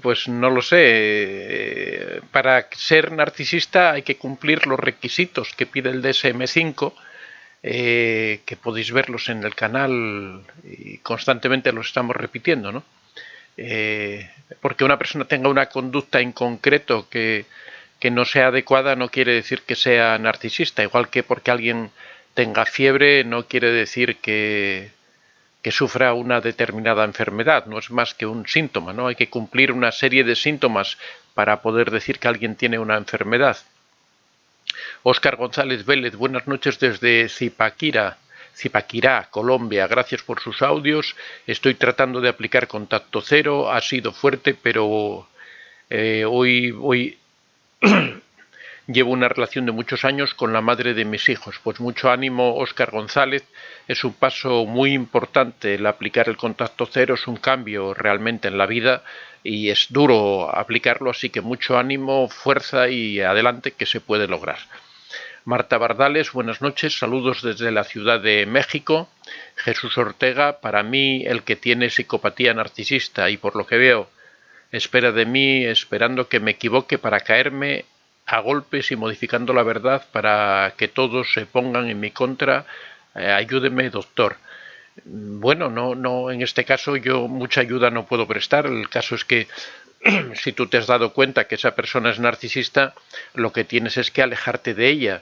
Pues no lo sé. Para ser narcisista hay que cumplir los requisitos que pide el DSM-5, que podéis verlos en el canal y constantemente los estamos repitiendo, ¿no? Porque una persona tenga una conducta en concreto que no sea adecuada no quiere decir que sea narcisista, igual que porque alguien tenga fiebre no quiere decir que sufra una determinada enfermedad, no es más que un síntoma, ¿no? Hay que cumplir una serie de síntomas para poder decir que alguien tiene una enfermedad. Óscar González Vélez, buenas noches desde Zipaquirá, Colombia. Gracias por sus audios. Estoy tratando de aplicar contacto cero. Ha sido fuerte, pero hoy llevo una relación de muchos años con la madre de mis hijos. Pues mucho ánimo, Óscar González. Es un paso muy importante el aplicar el contacto cero. Es un cambio realmente en la vida y es duro aplicarlo, así que mucho ánimo, fuerza y adelante, que se puede lograr. Marta Bardales, buenas noches, saludos desde la Ciudad de México. Jesús Ortega, para mí el que tiene psicopatía narcisista y por lo que veo espera de mí esperando que me equivoque para caerme a golpes y modificando la verdad para que todos se pongan en mi contra. Ayúdeme, doctor. Bueno, no, en este caso yo mucha ayuda no puedo prestar. El caso es que si tú te has dado cuenta que esa persona es narcisista, lo que tienes es que alejarte de ella.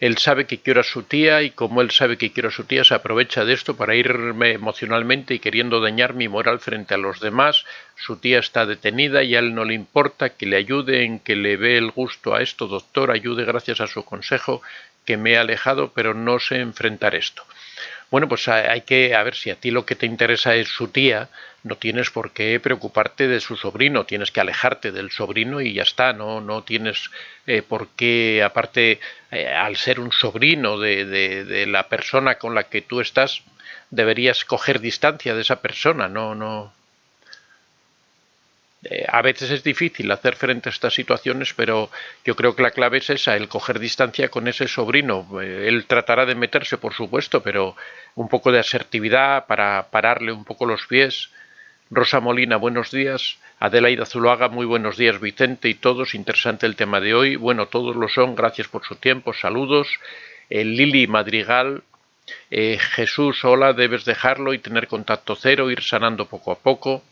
Él sabe que quiero a su tía y como él sabe que quiero a su tía se aprovecha de esto para irme emocionalmente y queriendo dañar mi moral frente a los demás. Su tía está detenida y a él no le importa que le ayude, en que le ve el gusto a esto, doctor, ayude gracias a su consejo, que me he alejado, pero no sé enfrentar esto. Bueno, pues hay que, a ver, si a ti lo que te interesa es su tía, no tienes por qué preocuparte de su sobrino, tienes que alejarte del sobrino y ya está, no tienes por qué, aparte, al ser un sobrino de la persona con la que tú estás, deberías coger distancia de esa persona, no. A veces es difícil hacer frente a estas situaciones, pero yo creo que la clave es esa, el coger distancia con ese sobrino. Él tratará de meterse, por supuesto, pero un poco de asertividad para pararle un poco los pies. Rosa Molina, buenos días. Adelaida Zuluaga, muy buenos días, Vicente y todos. Interesante el tema de hoy. Bueno, todos lo son. Gracias por su tiempo. Saludos. Lili Madrigal. Jesús, hola, debes dejarlo y tener contacto cero, ir sanando poco a poco.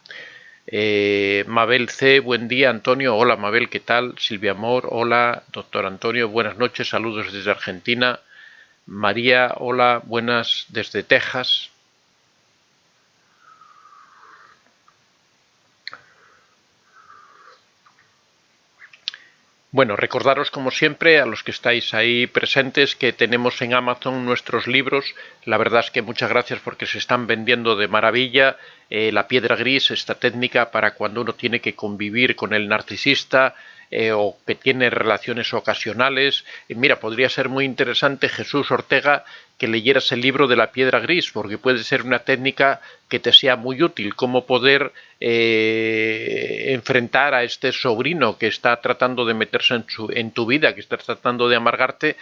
Mabel C, buen día. Antonio, hola Mabel, ¿qué tal? Silvia Amor, hola. Doctor Antonio, buenas noches, saludos desde Argentina. María, hola, buenas desde Texas. Bueno, recordaros como siempre a los que estáis ahí presentes que tenemos en Amazon nuestros libros. La verdad es que muchas gracias porque se están vendiendo de maravilla. La piedra gris, esta técnica para cuando uno tiene que convivir con el narcisista o que tiene relaciones ocasionales. Mira, podría ser muy interesante, Jesús Ortega, que leyeras el libro de la piedra gris, porque puede ser una técnica que te sea muy útil, cómo poder enfrentar a este sobrino que está tratando de meterse en tu vida, que está tratando de amargarte.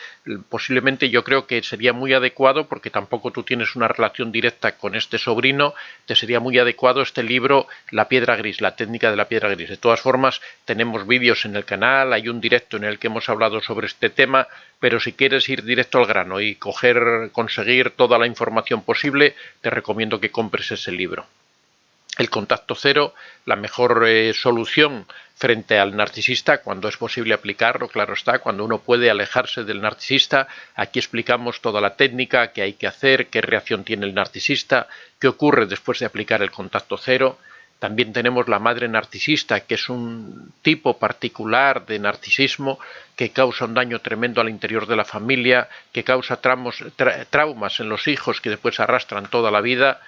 Posiblemente yo creo que sería muy adecuado, porque tampoco tú tienes una relación directa con este sobrino, te sería muy adecuado este libro, La piedra gris, la técnica de la piedra gris. De todas formas, tenemos vídeos en el canal, hay un directo en el que hemos hablado sobre este tema, pero si quieres ir directo al grano y conseguir toda la información posible, te recomiendo que compres ese libro. El contacto cero, la mejor solución frente al narcisista, cuando es posible aplicarlo, claro está, cuando uno puede alejarse del narcisista. Aquí explicamos toda la técnica, qué hay que hacer, qué reacción tiene el narcisista, qué ocurre después de aplicar el contacto cero. También tenemos la madre narcisista, que es un tipo particular de narcisismo que causa un daño tremendo al interior de la familia, que causa traumas en los hijos que después arrastran toda la vida.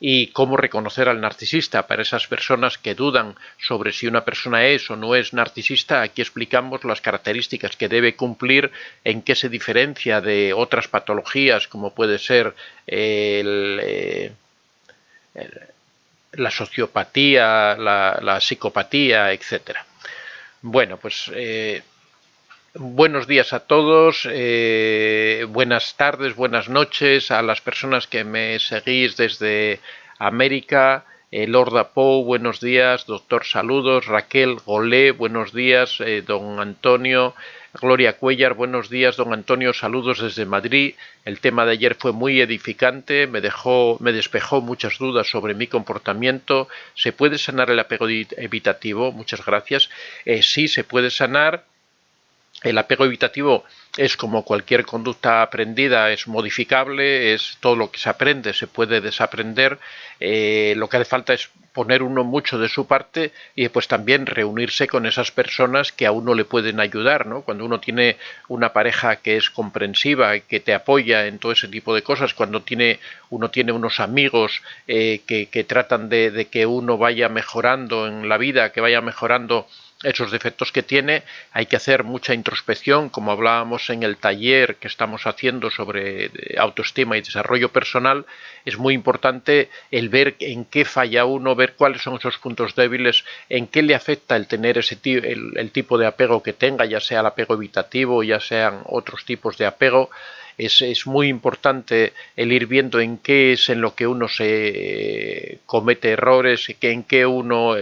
Y cómo reconocer al narcisista. Para esas personas que dudan sobre si una persona es o no es narcisista, aquí explicamos las características que debe cumplir, en qué se diferencia de otras patologías como puede ser la sociopatía, la psicopatía, etc. Bueno, pues buenos días a todos, buenas tardes, buenas noches a las personas que me seguís desde América, Lorda Pou, buenos días. Doctor, saludos. Raquel Golé, buenos días. Don Antonio. Gloria Cuellar, buenos días, don Antonio, saludos desde Madrid. El tema de ayer fue muy edificante, me despejó muchas dudas sobre mi comportamiento. ¿Se puede sanar el apego evitativo? Muchas gracias. Sí, se puede sanar. El apego evitativo es como cualquier conducta aprendida, es modificable, es todo lo que se aprende, se puede desaprender. Lo que hace falta es poner uno mucho de su parte y después también reunirse con esas personas que a uno le pueden ayudar, ¿no? Cuando uno tiene una pareja que es comprensiva, que te apoya en todo ese tipo de cosas, cuando uno tiene unos amigos que tratan de que uno vaya mejorando en la vida, que vaya mejorando esos defectos que tiene, hay que hacer mucha introspección, como hablábamos en el taller que estamos haciendo sobre autoestima y desarrollo personal. Es muy importante el ver en qué falla uno, ver cuáles son esos puntos débiles, en qué le afecta el tener el tipo de apego que tenga, ya sea el apego evitativo, ya sean otros tipos de apego. Es muy importante el ir viendo en qué es en lo que uno se comete errores, en qué uno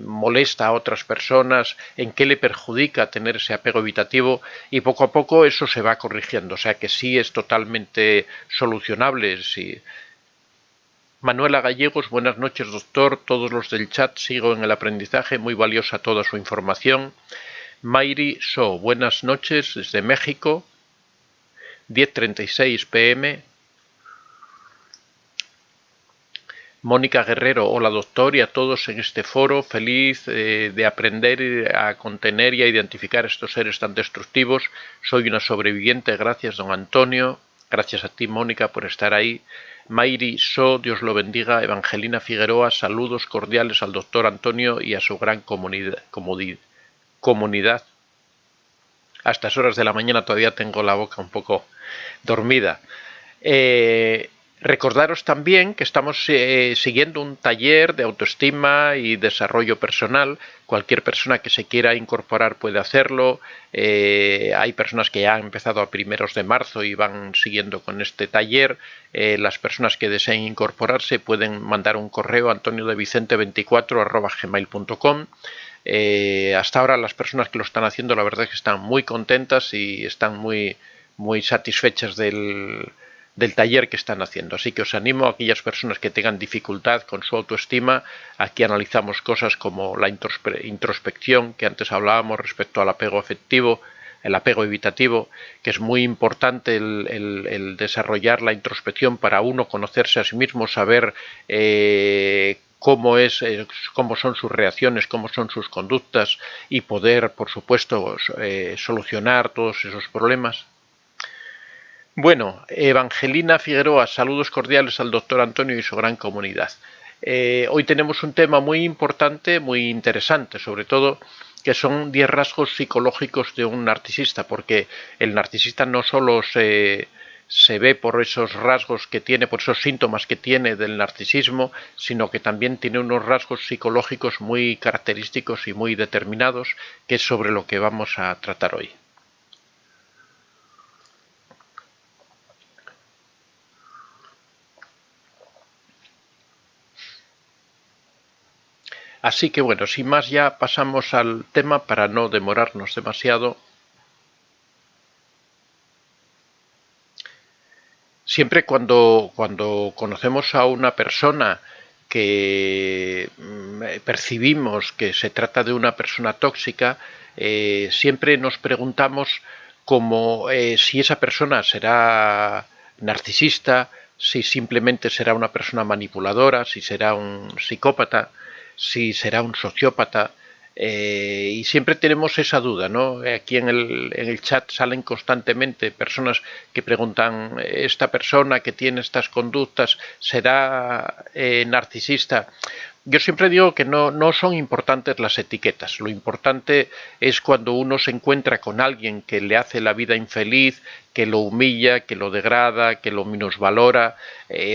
molesta a otras personas, en qué le perjudica tener ese apego evitativo, y poco a poco eso se va corrigiendo. O sea que sí es totalmente solucionable. Sí. Manuela Gallegos, buenas noches, doctor. Todos los del chat, sigo en el aprendizaje, muy valiosa toda su información. Mayri So, buenas noches desde México. 10:36 p.m. Mónica Guerrero, hola doctor y a todos en este foro, feliz de aprender a contener y a identificar estos seres tan destructivos. Soy una sobreviviente, gracias don Antonio, gracias a ti Mónica por estar ahí. Mayri So, Dios lo bendiga. Evangelina Figueroa, saludos cordiales al doctor Antonio y a su gran comunidad. A estas horas de la mañana todavía tengo la boca un poco dormida. Recordaros también que estamos siguiendo un taller de autoestima y desarrollo personal. Cualquier persona que se quiera incorporar puede hacerlo. Hay personas que ya han empezado a primeros de marzo y van siguiendo con este taller. Las personas que deseen incorporarse pueden mandar un correo a antoniodevicente24@gmail.com. Hasta ahora las personas que lo están haciendo, la verdad es que están muy contentas y están muy satisfechas del taller que están haciendo. Así que os animo a aquellas personas que tengan dificultad con su autoestima. Aquí analizamos cosas como la introspección, que antes hablábamos respecto al apego afectivo, el apego evitativo, que es muy importante el desarrollar la introspección para uno conocerse a sí mismo, saber cómo son sus reacciones, cómo son sus conductas y poder, por supuesto, solucionar todos esos problemas. Bueno, Evangelina Figueroa, saludos cordiales al doctor Antonio y su gran comunidad. Hoy tenemos un tema muy importante, muy interesante, sobre todo que son 10 rasgos psicológicos de un narcisista, porque el narcisista no solo se ve por esos rasgos que tiene, por esos síntomas que tiene del narcisismo, sino que también tiene unos rasgos psicológicos muy característicos y muy determinados, que es sobre lo que vamos a tratar hoy. Así que bueno, sin más ya pasamos al tema para no demorarnos demasiado. Siempre cuando conocemos a una persona que percibimos que se trata de una persona tóxica, siempre nos preguntamos como si esa persona será narcisista, si simplemente será una persona manipuladora, si será un psicópata, si será un sociópata, y siempre tenemos esa duda, ¿no? Aquí en el chat salen constantemente personas que preguntan, ¿esta persona que tiene estas conductas será narcisista? Yo siempre digo que no son importantes las etiquetas. Lo importante es cuando uno se encuentra con alguien que le hace la vida infeliz, que lo humilla, que lo degrada, que lo minusvalora.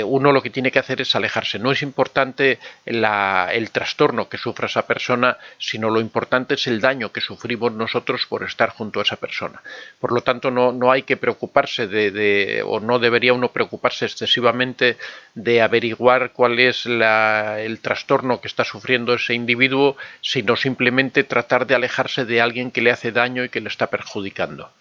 Uno lo que tiene que hacer es alejarse. No es importante el trastorno que sufra esa persona, sino lo importante es el daño que sufrimos nosotros por estar junto a esa persona. Por lo tanto, no hay que preocuparse o no debería uno preocuparse excesivamente de averiguar cuál es el trastorno que está sufriendo ese individuo, sino simplemente tratar de alejarse de alguien que le hace daño y que le está perjudicando.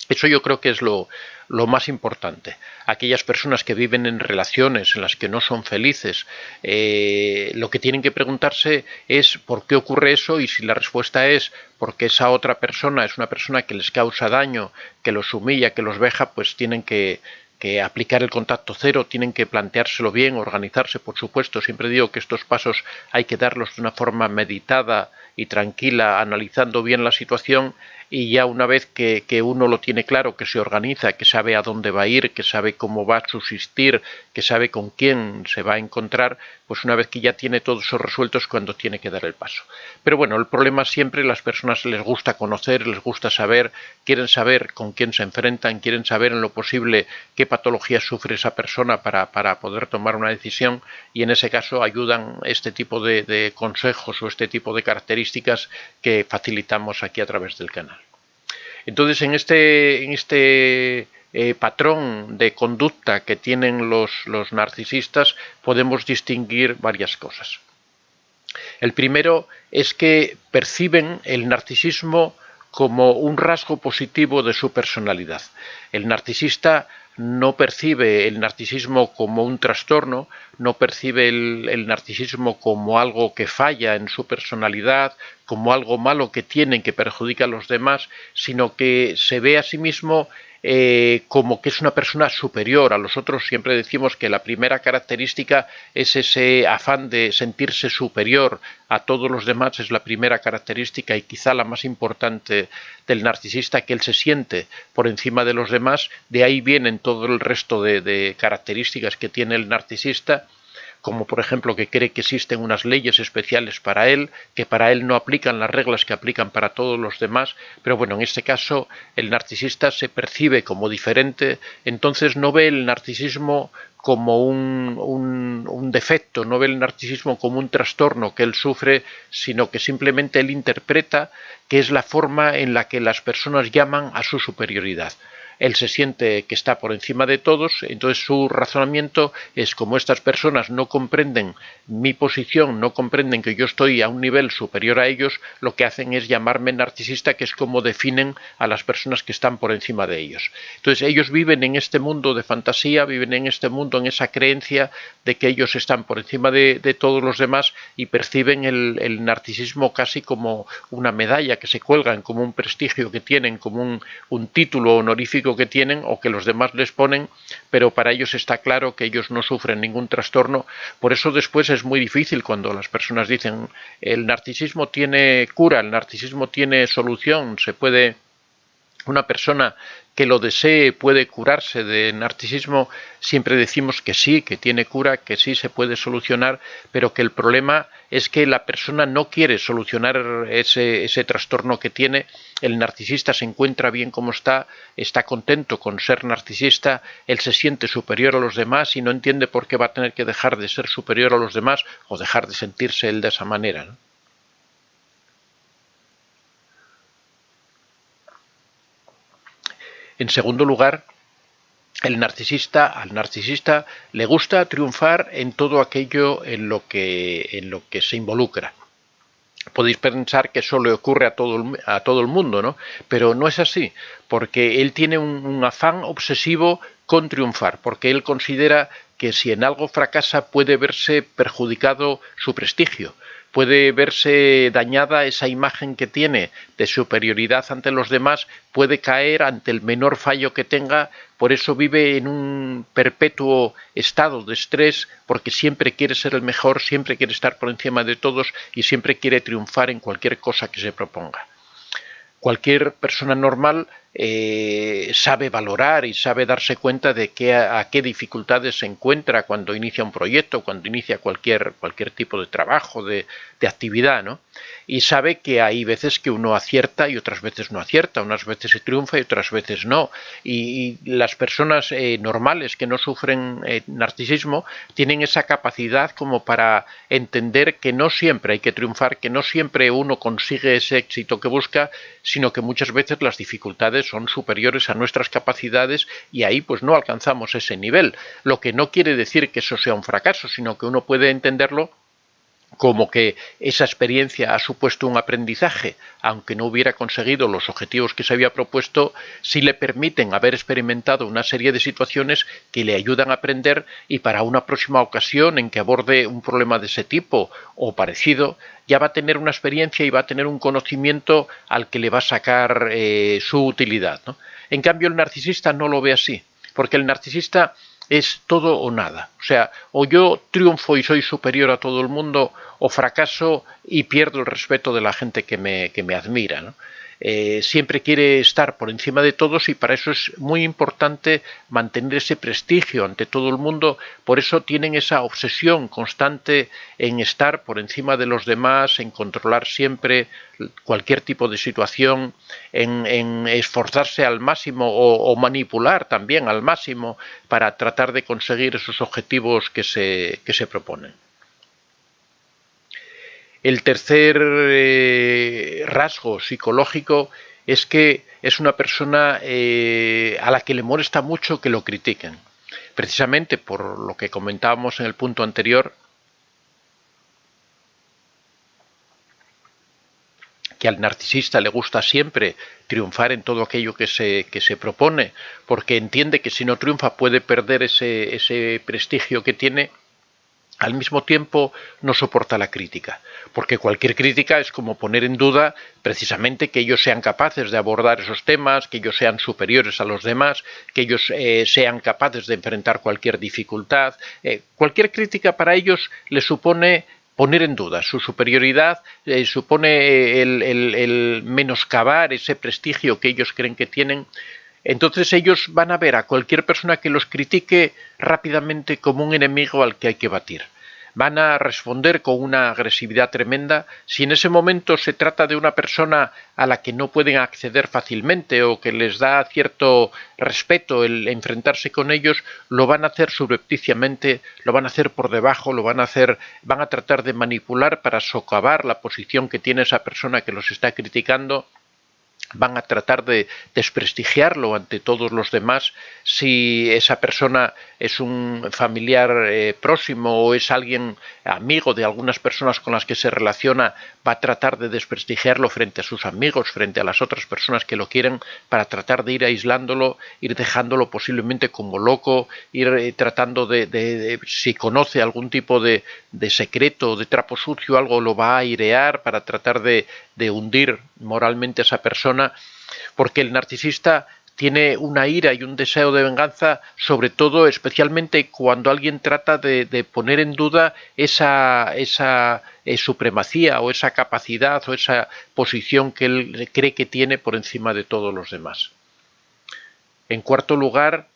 Eso yo creo que es lo más importante. Aquellas personas que viven en relaciones en las que no son felices, lo que tienen que preguntarse es por qué ocurre eso, y si la respuesta es porque esa otra persona es una persona que les causa daño, que los humilla, que los veja, pues tienen que aplicar el contacto cero, tienen que planteárselo bien, organizarse, por supuesto. Siempre digo que estos pasos hay que darlos de una forma meditada y tranquila, analizando bien la situación, y ya una vez que uno lo tiene claro, que se organiza, que sabe a dónde va a ir, que sabe cómo va a subsistir, que sabe con quién se va a encontrar, pues una vez que ya tiene todo eso resuelto es cuando tiene que dar el paso. Pero bueno, el problema siempre, las personas les gusta conocer, les gusta saber, quieren saber con quién se enfrentan, quieren saber en lo posible qué patología sufre esa persona para poder tomar una decisión, y en ese caso ayudan este tipo de consejos o este tipo de características que facilitamos aquí a través del canal. Entonces, en este patrón de conducta que tienen los narcisistas podemos distinguir varias cosas. El primero es que perciben el narcisismo como un rasgo positivo de su personalidad. El narcisista no percibe el narcisismo como un trastorno, no percibe el narcisismo como algo que falla en su personalidad, como algo malo que tiene, que perjudica a los demás, sino que se ve a sí mismo como que es una persona superior a los otros. Siempre decimos que la primera característica es ese afán de sentirse superior a todos los demás, es la primera característica y quizá la más importante del narcisista, que él se siente por encima de los demás. De ahí vienen todo el resto de características que tiene el narcisista, como por ejemplo que cree que existen unas leyes especiales para él, que para él no aplican las reglas que aplican para todos los demás. Pero bueno, en este caso el narcisista se percibe como diferente, entonces no ve el narcisismo como un defecto, no ve el narcisismo como un trastorno que él sufre, sino que simplemente él interpreta que es la forma en la que las personas llaman a su superioridad. Él se siente que está por encima de todos, entonces su razonamiento es: como estas personas no comprenden mi posición, no comprenden que yo estoy a un nivel superior a ellos, lo que hacen es llamarme narcisista, que es como definen a las personas que están por encima de ellos. Entonces ellos viven en este mundo de fantasía, viven en este mundo, en esa creencia de que ellos están por encima de todos los demás, y perciben el narcisismo casi como una medalla que se cuelgan, como un prestigio que tienen, como un título honorífico que tienen o que los demás les ponen, pero para ellos está claro que ellos no sufren ningún trastorno. Por eso después es muy difícil cuando las personas dicen: el narcisismo tiene cura, el narcisismo tiene solución, una persona que lo desee puede curarse de narcisismo. Siempre decimos que sí, que tiene cura, que sí se puede solucionar, pero que el problema es que la persona no quiere solucionar ese trastorno que tiene. El narcisista se encuentra bien como está contento con ser narcisista, él se siente superior a los demás y no entiende por qué va a tener que dejar de ser superior a los demás o dejar de sentirse él de esa manera, ¿no? En segundo lugar, al narcisista le gusta triunfar en todo aquello en lo que se involucra. Podéis pensar que eso le ocurre a todo el mundo, ¿no? Pero no es así, porque él tiene un afán obsesivo con triunfar, porque él considera que si en algo fracasa puede verse perjudicado su prestigio, puede verse dañada esa imagen que tiene de superioridad ante los demás, puede caer ante el menor fallo que tenga. Por eso vive en un perpetuo estado de estrés, porque siempre quiere ser el mejor, siempre quiere estar por encima de todos y siempre quiere triunfar en cualquier cosa que se proponga. Cualquier persona normal sabe valorar y sabe darse cuenta de a qué dificultades se encuentra cuando inicia un proyecto, cuando inicia cualquier tipo de trabajo, de actividad, ¿no? Y sabe que hay veces que uno acierta y otras veces no acierta, unas veces se triunfa y otras veces no. Y las personas normales que no sufren narcisismo tienen esa capacidad como para entender que no siempre hay que triunfar, que no siempre uno consigue ese éxito que busca, sino que muchas veces las dificultades son superiores a nuestras capacidades y ahí pues no alcanzamos ese nivel. Lo que no quiere decir que eso sea un fracaso, sino que uno puede entenderlo como que esa experiencia ha supuesto un aprendizaje, aunque no hubiera conseguido los objetivos que se había propuesto, sí le permiten haber experimentado una serie de situaciones que le ayudan a aprender y para una próxima ocasión en que aborde un problema de ese tipo o parecido, ya va a tener una experiencia y va a tener un conocimiento al que le va a sacar su utilidad, ¿no? En cambio, el narcisista no lo ve así, porque el narcisista es todo o nada. O sea, o yo triunfo y soy superior a todo el mundo, o fracaso y pierdo el respeto de la gente que me admira, ¿no? Siempre quiere estar por encima de todos y para eso es muy importante mantener ese prestigio ante todo el mundo. Por eso tienen esa obsesión constante en estar por encima de los demás, en controlar siempre cualquier tipo de situación, en esforzarse al máximo o manipular también al máximo para tratar de conseguir esos objetivos que se proponen. El tercer rasgo psicológico es que es una persona a la que le molesta mucho que lo critiquen. Precisamente por lo que comentábamos en el punto anterior, que al narcisista le gusta siempre triunfar en todo aquello que se propone, porque entiende que si no triunfa puede perder ese prestigio que tiene. Al mismo tiempo no soporta la crítica, porque cualquier crítica es como poner en duda precisamente que ellos sean capaces de abordar esos temas, que ellos sean superiores a los demás, que ellos sean capaces de enfrentar cualquier dificultad. Cualquier crítica para ellos les supone poner en duda su superioridad, supone el menoscabar ese prestigio que ellos creen que tienen. Entonces ellos van a ver a cualquier persona que los critique rápidamente como un enemigo al que hay que batir. Van a responder con una agresividad tremenda. Si en ese momento se trata de una persona a la que no pueden acceder fácilmente o que les da cierto respeto el enfrentarse con ellos, lo van a hacer subrepticiamente, lo van a hacer por debajo, van a tratar de manipular para socavar la posición que tiene esa persona que los está criticando. Van a tratar de desprestigiarlo ante todos los demás. Si esa persona es un familiar próximo o es alguien amigo de algunas personas con las que se relaciona, va a tratar de desprestigiarlo frente a sus amigos, frente a las otras personas que lo quieren, para tratar de ir aislándolo, ir dejándolo posiblemente como loco, ir tratando de si conoce algún tipo de secreto, de trapo sucio, algo lo va a airear para tratar de hundir moralmente a esa persona, porque el narcisista tiene una ira y un deseo de venganza, sobre todo, especialmente cuando alguien trata de poner en duda esa supremacía o esa capacidad o esa posición que él cree que tiene por encima de todos los demás. En cuarto lugar,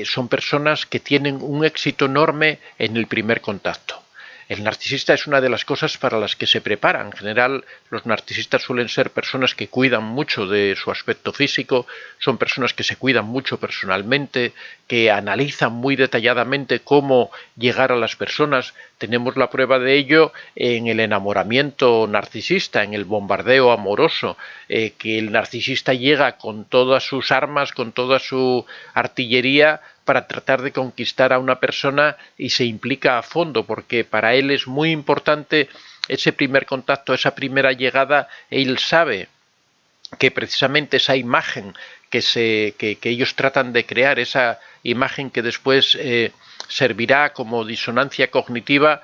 son personas que tienen un éxito enorme en el primer contacto. El narcisista es una de las cosas para las que se preparan. En general, los narcisistas suelen ser personas que cuidan mucho de su aspecto físico, son personas que se cuidan mucho personalmente, que analizan muy detalladamente cómo llegar a las personas. Tenemos la prueba de ello en el enamoramiento narcisista, en el bombardeo amoroso, que el narcisista llega con todas sus armas, con toda su artillería, para tratar de conquistar a una persona y se implica a fondo, porque para él es muy importante ese primer contacto, esa primera llegada. Él sabe que precisamente esa imagen que ellos tratan de crear, esa imagen que después servirá como disonancia cognitiva,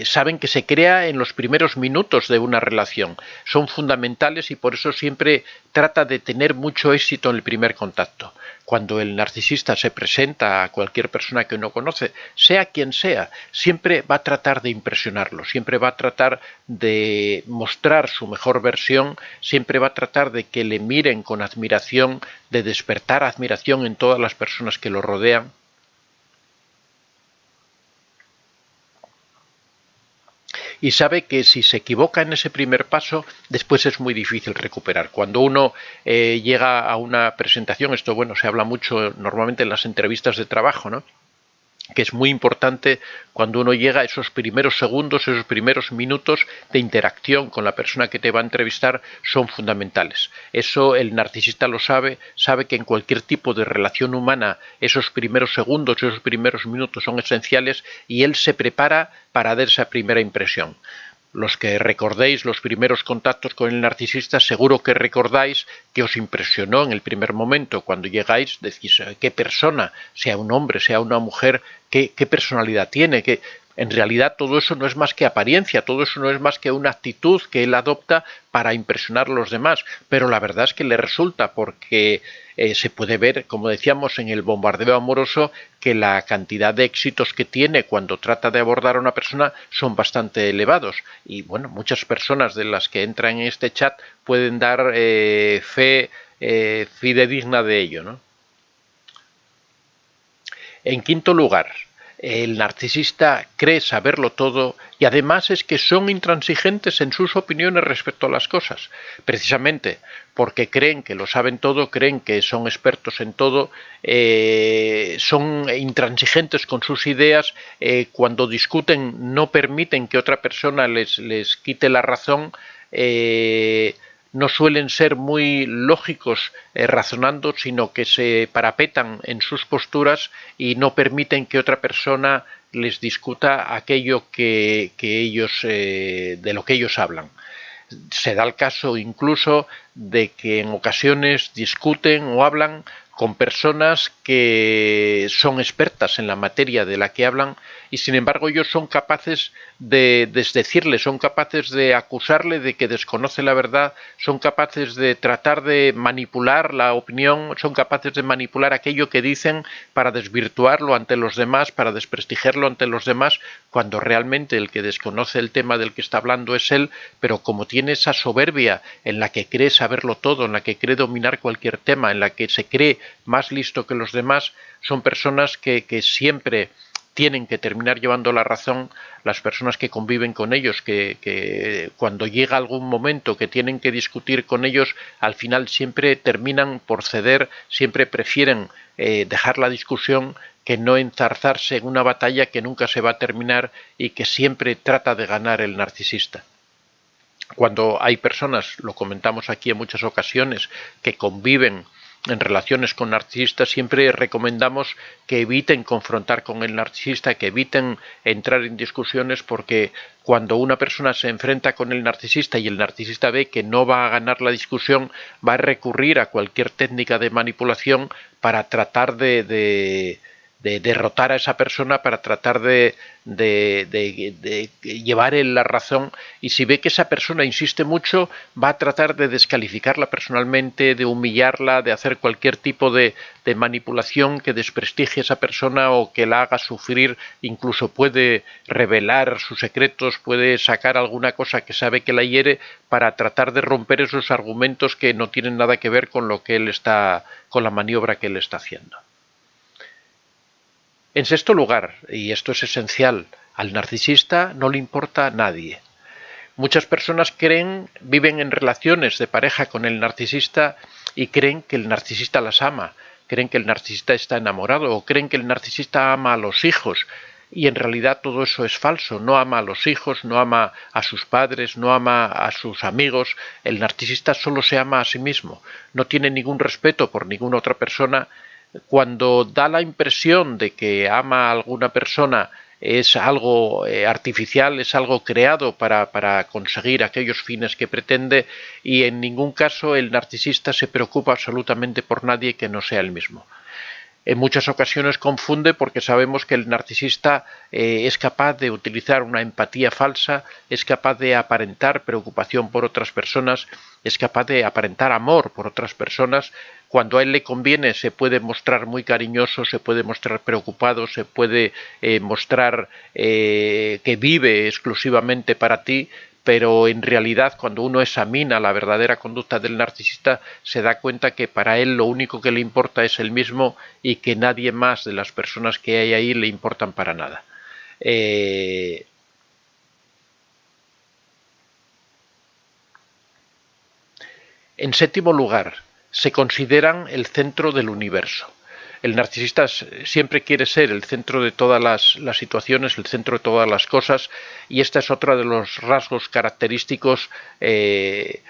saben que se crea en los primeros minutos de una relación. Son fundamentales y por eso siempre trata de tener mucho éxito en el primer contacto. Cuando el narcisista se presenta a cualquier persona que no conoce, sea quien sea, siempre va a tratar de impresionarlo, siempre va a tratar de mostrar su mejor versión, siempre va a tratar de que le miren con admiración, de despertar admiración en todas las personas que lo rodean. Y sabe que si se equivoca en ese primer paso, después es muy difícil recuperar. Cuando uno llega a una presentación, esto bueno, se habla mucho normalmente en las entrevistas de trabajo, ¿no?, que es muy importante cuando uno llega a esos primeros segundos, esos primeros minutos de interacción con la persona que te va a entrevistar son fundamentales. Eso el narcisista lo sabe, sabe que en cualquier tipo de relación humana esos primeros segundos, esos primeros minutos son esenciales y él se prepara para dar esa primera impresión. Los que recordéis los primeros contactos con el narcisista, seguro que recordáis que os impresionó en el primer momento. Cuando llegáis, decís, ¿qué persona? Sea un hombre, sea una mujer, ¿qué personalidad tiene? ¿Qué? En realidad todo eso no es más que apariencia, todo eso no es más que una actitud que él adopta para impresionar a los demás, pero la verdad es que le resulta porque se puede ver, como decíamos, en el bombardeo amoroso, que la cantidad de éxitos que tiene cuando trata de abordar a una persona son bastante elevados. Y bueno, muchas personas de las que entran en este chat pueden dar fe fidedigna de ello, ¿no? En quinto lugar, el narcisista cree saberlo todo y además es que son intransigentes en sus opiniones respecto a las cosas, precisamente porque creen que lo saben todo, creen que son expertos en todo, son intransigentes con sus ideas, cuando discuten no permiten que otra persona les quite la razón, no suelen ser muy lógicos razonando, sino que se parapetan en sus posturas y no permiten que otra persona les discuta aquello que ellos, de lo que ellos hablan. Se da el caso incluso de que en ocasiones discuten o hablan con personas que son expertas en la materia de la que hablan y sin embargo ellos son capaces de desdecirle, son capaces de acusarle de que desconoce la verdad, son capaces de tratar de manipular la opinión, son capaces de manipular aquello que dicen para desvirtuarlo ante los demás, para desprestigiarlo ante los demás, cuando realmente el que desconoce el tema del que está hablando es él, pero como tiene esa soberbia en la que cree saberlo todo, en la que cree dominar cualquier tema, en la que se cree más listo que los demás, son personas que siempre tienen que terminar llevando la razón. Las personas que conviven con ellos, que cuando llega algún momento que tienen que discutir con ellos, al final siempre terminan por ceder, siempre prefieren dejar la discusión que no enzarzarse en una batalla que nunca se va a terminar y que siempre trata de ganar el narcisista. Cuando hay personas, lo comentamos aquí en muchas ocasiones, que conviven en relaciones con narcisistas, siempre recomendamos que eviten confrontar con el narcisista, que eviten entrar en discusiones, porque cuando una persona se enfrenta con el narcisista y el narcisista ve que no va a ganar la discusión, va a recurrir a cualquier técnica de manipulación para tratar de derrotar a esa persona, para tratar de llevar la razón, y si ve que esa persona insiste mucho, va a tratar de descalificarla personalmente, de humillarla, de hacer cualquier tipo de manipulación que desprestigie a esa persona o que la haga sufrir, incluso puede revelar sus secretos, puede sacar alguna cosa que sabe que la hiere para tratar de romper esos argumentos que no tienen nada que ver con lo que él está, con la maniobra que él está haciendo. En sexto lugar, y esto es esencial, al narcisista no le importa a nadie. Muchas personas viven en relaciones de pareja con el narcisista y creen que el narcisista las ama, creen que el narcisista está enamorado o creen que el narcisista ama a los hijos. Y en realidad todo eso es falso, no ama a los hijos, no ama a sus padres, no ama a sus amigos. El narcisista solo se ama a sí mismo, no tiene ningún respeto por ninguna otra persona. Cuando da la impresión de que ama a alguna persona, es algo artificial, es algo creado para conseguir aquellos fines que pretende, y en ningún caso el narcisista se preocupa absolutamente por nadie que no sea él mismo. En muchas ocasiones confunde porque sabemos que el narcisista es capaz de utilizar una empatía falsa, es capaz de aparentar preocupación por otras personas, es capaz de aparentar amor por otras personas. Cuando a él le conviene se puede mostrar muy cariñoso, se puede mostrar preocupado, se puede mostrar que vive exclusivamente para ti, pero en realidad cuando uno examina la verdadera conducta del narcisista se da cuenta que para él lo único que le importa es él mismo y que nadie más de las personas que hay ahí le importan para nada. En séptimo lugar, se consideran el centro del universo. El narcisista siempre quiere ser el centro de todas las situaciones, el centro de todas las cosas, y esta es otra de los rasgos característicos de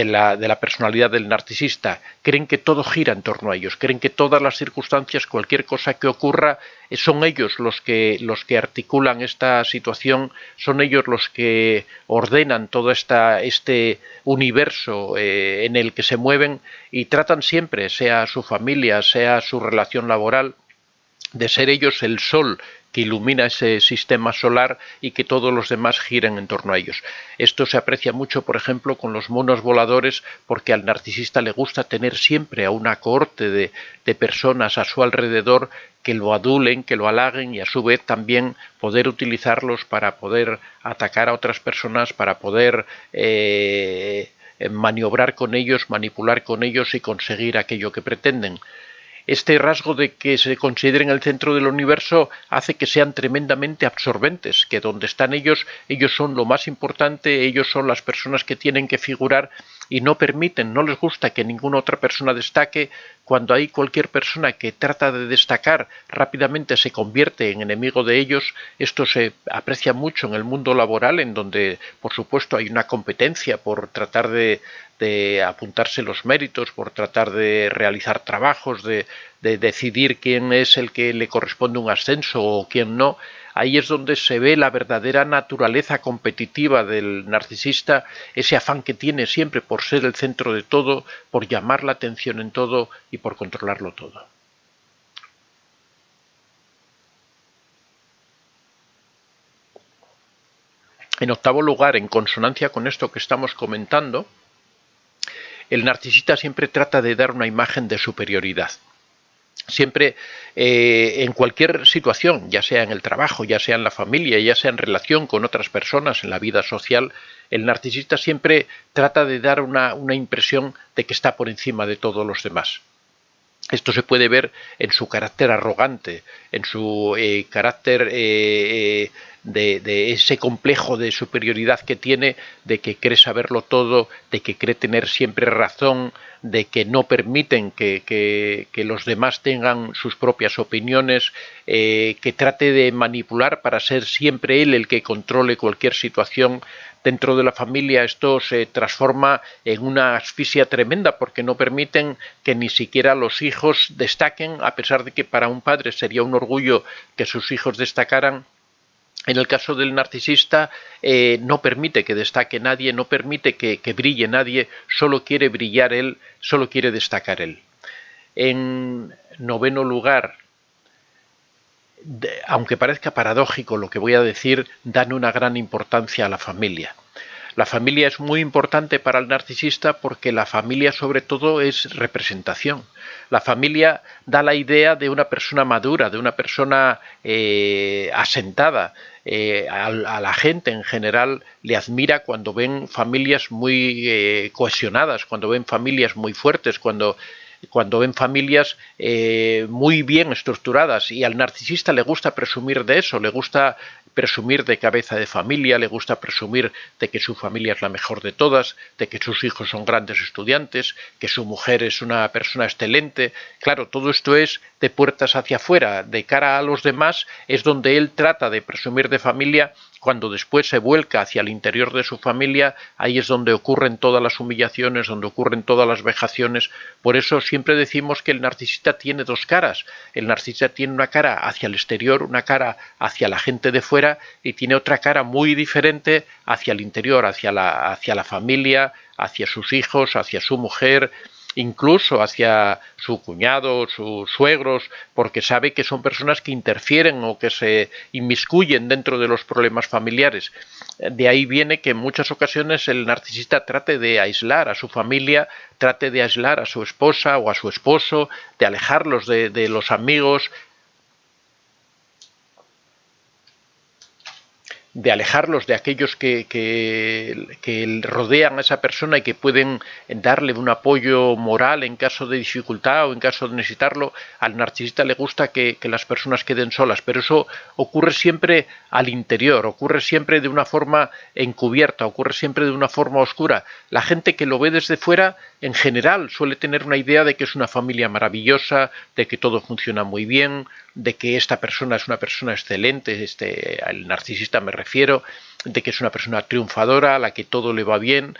la personalidad del narcisista. Creen que todo gira en torno a ellos, creen que todas las circunstancias, cualquier cosa que ocurra, son ellos los que articulan esta situación, son ellos los que ordenan todo este universo en el que se mueven, y tratan siempre, sea su familia, sea su relación laboral, de ser ellos el sol que ilumina ese sistema solar y que todos los demás giren en torno a ellos. Esto se aprecia mucho, por ejemplo, con los monos voladores, porque al narcisista le gusta tener siempre a una cohorte de personas a su alrededor que lo adulen, que lo halaguen, y a su vez también poder utilizarlos para poder atacar a otras personas, para poder maniobrar con ellos, manipular con ellos y conseguir aquello que pretenden. Este rasgo de que se consideren el centro del universo hace que sean tremendamente absorbentes, que donde están ellos son lo más importante, ellos son las personas que tienen que figurar y no permiten, no les gusta que ninguna otra persona destaque. Cuando hay cualquier persona que trata de destacar, rápidamente se convierte en enemigo de ellos. Esto se aprecia mucho en el mundo laboral, en donde, por supuesto, hay una competencia por tratar de apuntarse los méritos, por tratar de realizar trabajos, de decidir quién es el que le corresponde un ascenso o quién no. Ahí es donde se ve la verdadera naturaleza competitiva del narcisista, ese afán que tiene siempre por ser el centro de todo, por llamar la atención en todo y por controlarlo todo. En octavo lugar, en consonancia con esto que estamos comentando, el narcisista siempre trata de dar una imagen de superioridad. Siempre, en cualquier situación, ya sea en el trabajo, ya sea en la familia, ya sea en relación con otras personas, en la vida social, el narcisista siempre trata de dar una impresión de que está por encima de todos los demás. Esto se puede ver en su carácter arrogante, en su carácter de ese complejo de superioridad que tiene, de que cree saberlo todo, de que cree tener siempre razón, de que no permiten que los demás tengan sus propias opiniones, que trate de manipular para ser siempre él el que controle cualquier situación. Dentro de la familia esto se transforma en una asfixia tremenda, porque no permiten que ni siquiera los hijos destaquen, a pesar de que para un padre sería un orgullo que sus hijos destacaran. En el caso del narcisista no permite que destaque nadie, no permite que brille nadie, solo quiere brillar él, solo quiere destacar él. En noveno lugar, aunque parezca paradójico lo que voy a decir, dan una gran importancia a la familia. La familia es muy importante para el narcisista porque la familia sobre todo es representación. La familia da la idea de una persona madura, de una persona asentada. A la gente en general le admira cuando ven familias muy cohesionadas, cuando ven familias muy fuertes, cuando ven familias muy bien estructuradas, y al narcisista le gusta presumir de eso, le gusta presumir de cabeza de familia, le gusta presumir de que su familia es la mejor de todas, de que sus hijos son grandes estudiantes, que su mujer es una persona excelente. Claro, todo esto es de puertas hacia afuera, de cara a los demás es donde él trata de presumir de familia. Cuando después se vuelca hacia el interior de su familia, ahí es donde ocurren todas las humillaciones, donde ocurren todas las vejaciones. Por eso siempre decimos que el narcisista tiene dos caras. El narcisista tiene una cara hacia el exterior, una cara hacia la gente de fuera, y tiene otra cara muy diferente hacia el interior, hacia la familia, hacia sus hijos, hacia su mujer. incluso hacia su cuñado, sus suegros, porque sabe que son personas que interfieren o que se inmiscuyen dentro de los problemas familiares. De ahí viene que en muchas ocasiones el narcisista trate de aislar a su familia, trate de aislar a su esposa o a su esposo, de alejarlos de los amigos, de alejarlos de aquellos que rodean a esa persona y que pueden darle un apoyo moral en caso de dificultad o en caso de necesitarlo. Al narcisista le gusta que las personas queden solas, pero eso ocurre siempre al interior, ocurre siempre de una forma encubierta, ocurre siempre de una forma oscura. La gente que lo ve desde fuera, en general, suele tener una idea de que es una familia maravillosa, de que todo funciona muy bien, de que esta persona es una persona excelente, al narcisista me refiero, de que es una persona triunfadora, a la que todo le va bien.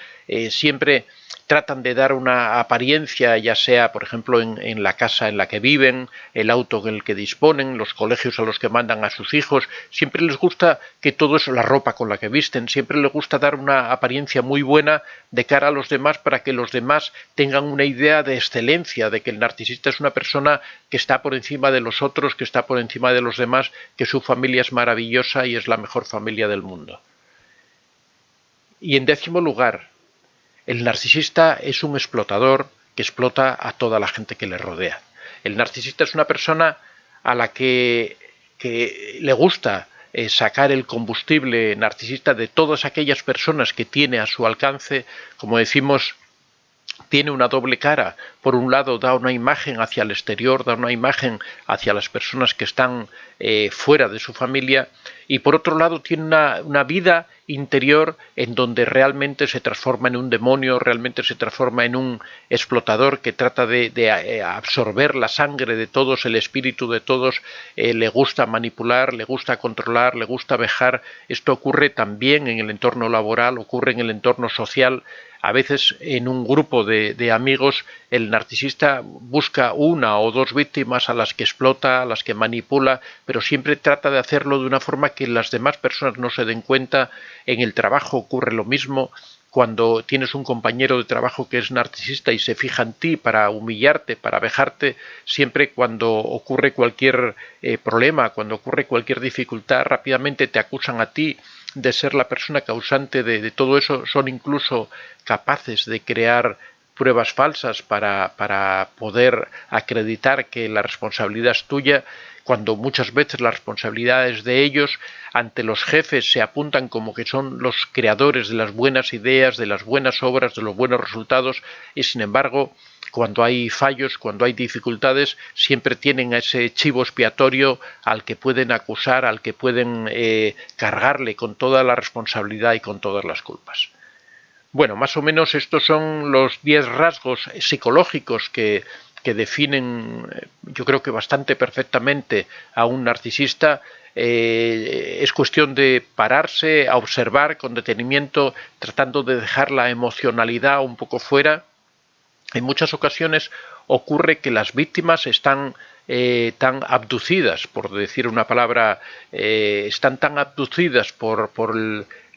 Siempre tratan de dar una apariencia, ya sea, por ejemplo, en la casa en la que viven, el auto en el que disponen, los colegios a los que mandan a sus hijos. Siempre les gusta que todo eso, la ropa con la que visten, siempre les gusta dar una apariencia muy buena de cara a los demás para que los demás tengan una idea de excelencia, de que el narcisista es una persona que está por encima de los otros, que está por encima de los demás, que su familia es maravillosa y es la mejor familia del mundo. Y en décimo lugar, el narcisista es un explotador que explota a toda la gente que le rodea. El narcisista es una persona a la que le gusta sacar el combustible narcisista de todas aquellas personas que tiene a su alcance. Como decimos, tiene una doble cara. Por un lado da una imagen hacia el exterior, da una imagen hacia las personas que están fuera de su familia, y por otro lado tiene una vida interior en donde realmente se transforma en un demonio, realmente se transforma en un explotador que trata de absorber la sangre de todos, el espíritu de todos. Le gusta manipular, le gusta controlar, le gusta vejar. Esto ocurre también en el entorno laboral, ocurre en el entorno social. A veces en un grupo de amigos el narcisista busca una o dos víctimas a las que explota, a las que manipula, pero siempre trata de hacerlo de una forma que las demás personas no se den cuenta. En el trabajo ocurre lo mismo. Cuando tienes un compañero de trabajo que es narcisista y se fija en ti para humillarte, para vejarte, siempre cuando ocurre cualquier problema, cuando ocurre cualquier dificultad, rápidamente te acusan a ti de ser la persona causante de todo eso. Son incluso capaces de crear pruebas falsas para poder acreditar que la responsabilidad es tuya, cuando muchas veces la responsabilidad es de ellos. Ante los jefes se apuntan como que son los creadores de las buenas ideas, de las buenas obras, de los buenos resultados, y sin embargo, cuando hay fallos, cuando hay dificultades, siempre tienen a ese chivo expiatorio al que pueden acusar, al que pueden cargarle con toda la responsabilidad y con todas las culpas. Bueno, más o menos estos son los 10 rasgos psicológicos que definen, yo creo que bastante perfectamente a un narcisista. Es cuestión de pararse, a observar con detenimiento, tratando de dejar la emocionalidad un poco fuera. En muchas ocasiones ocurre que las víctimas están tan abducidas, por decir una palabra, están tan abducidas por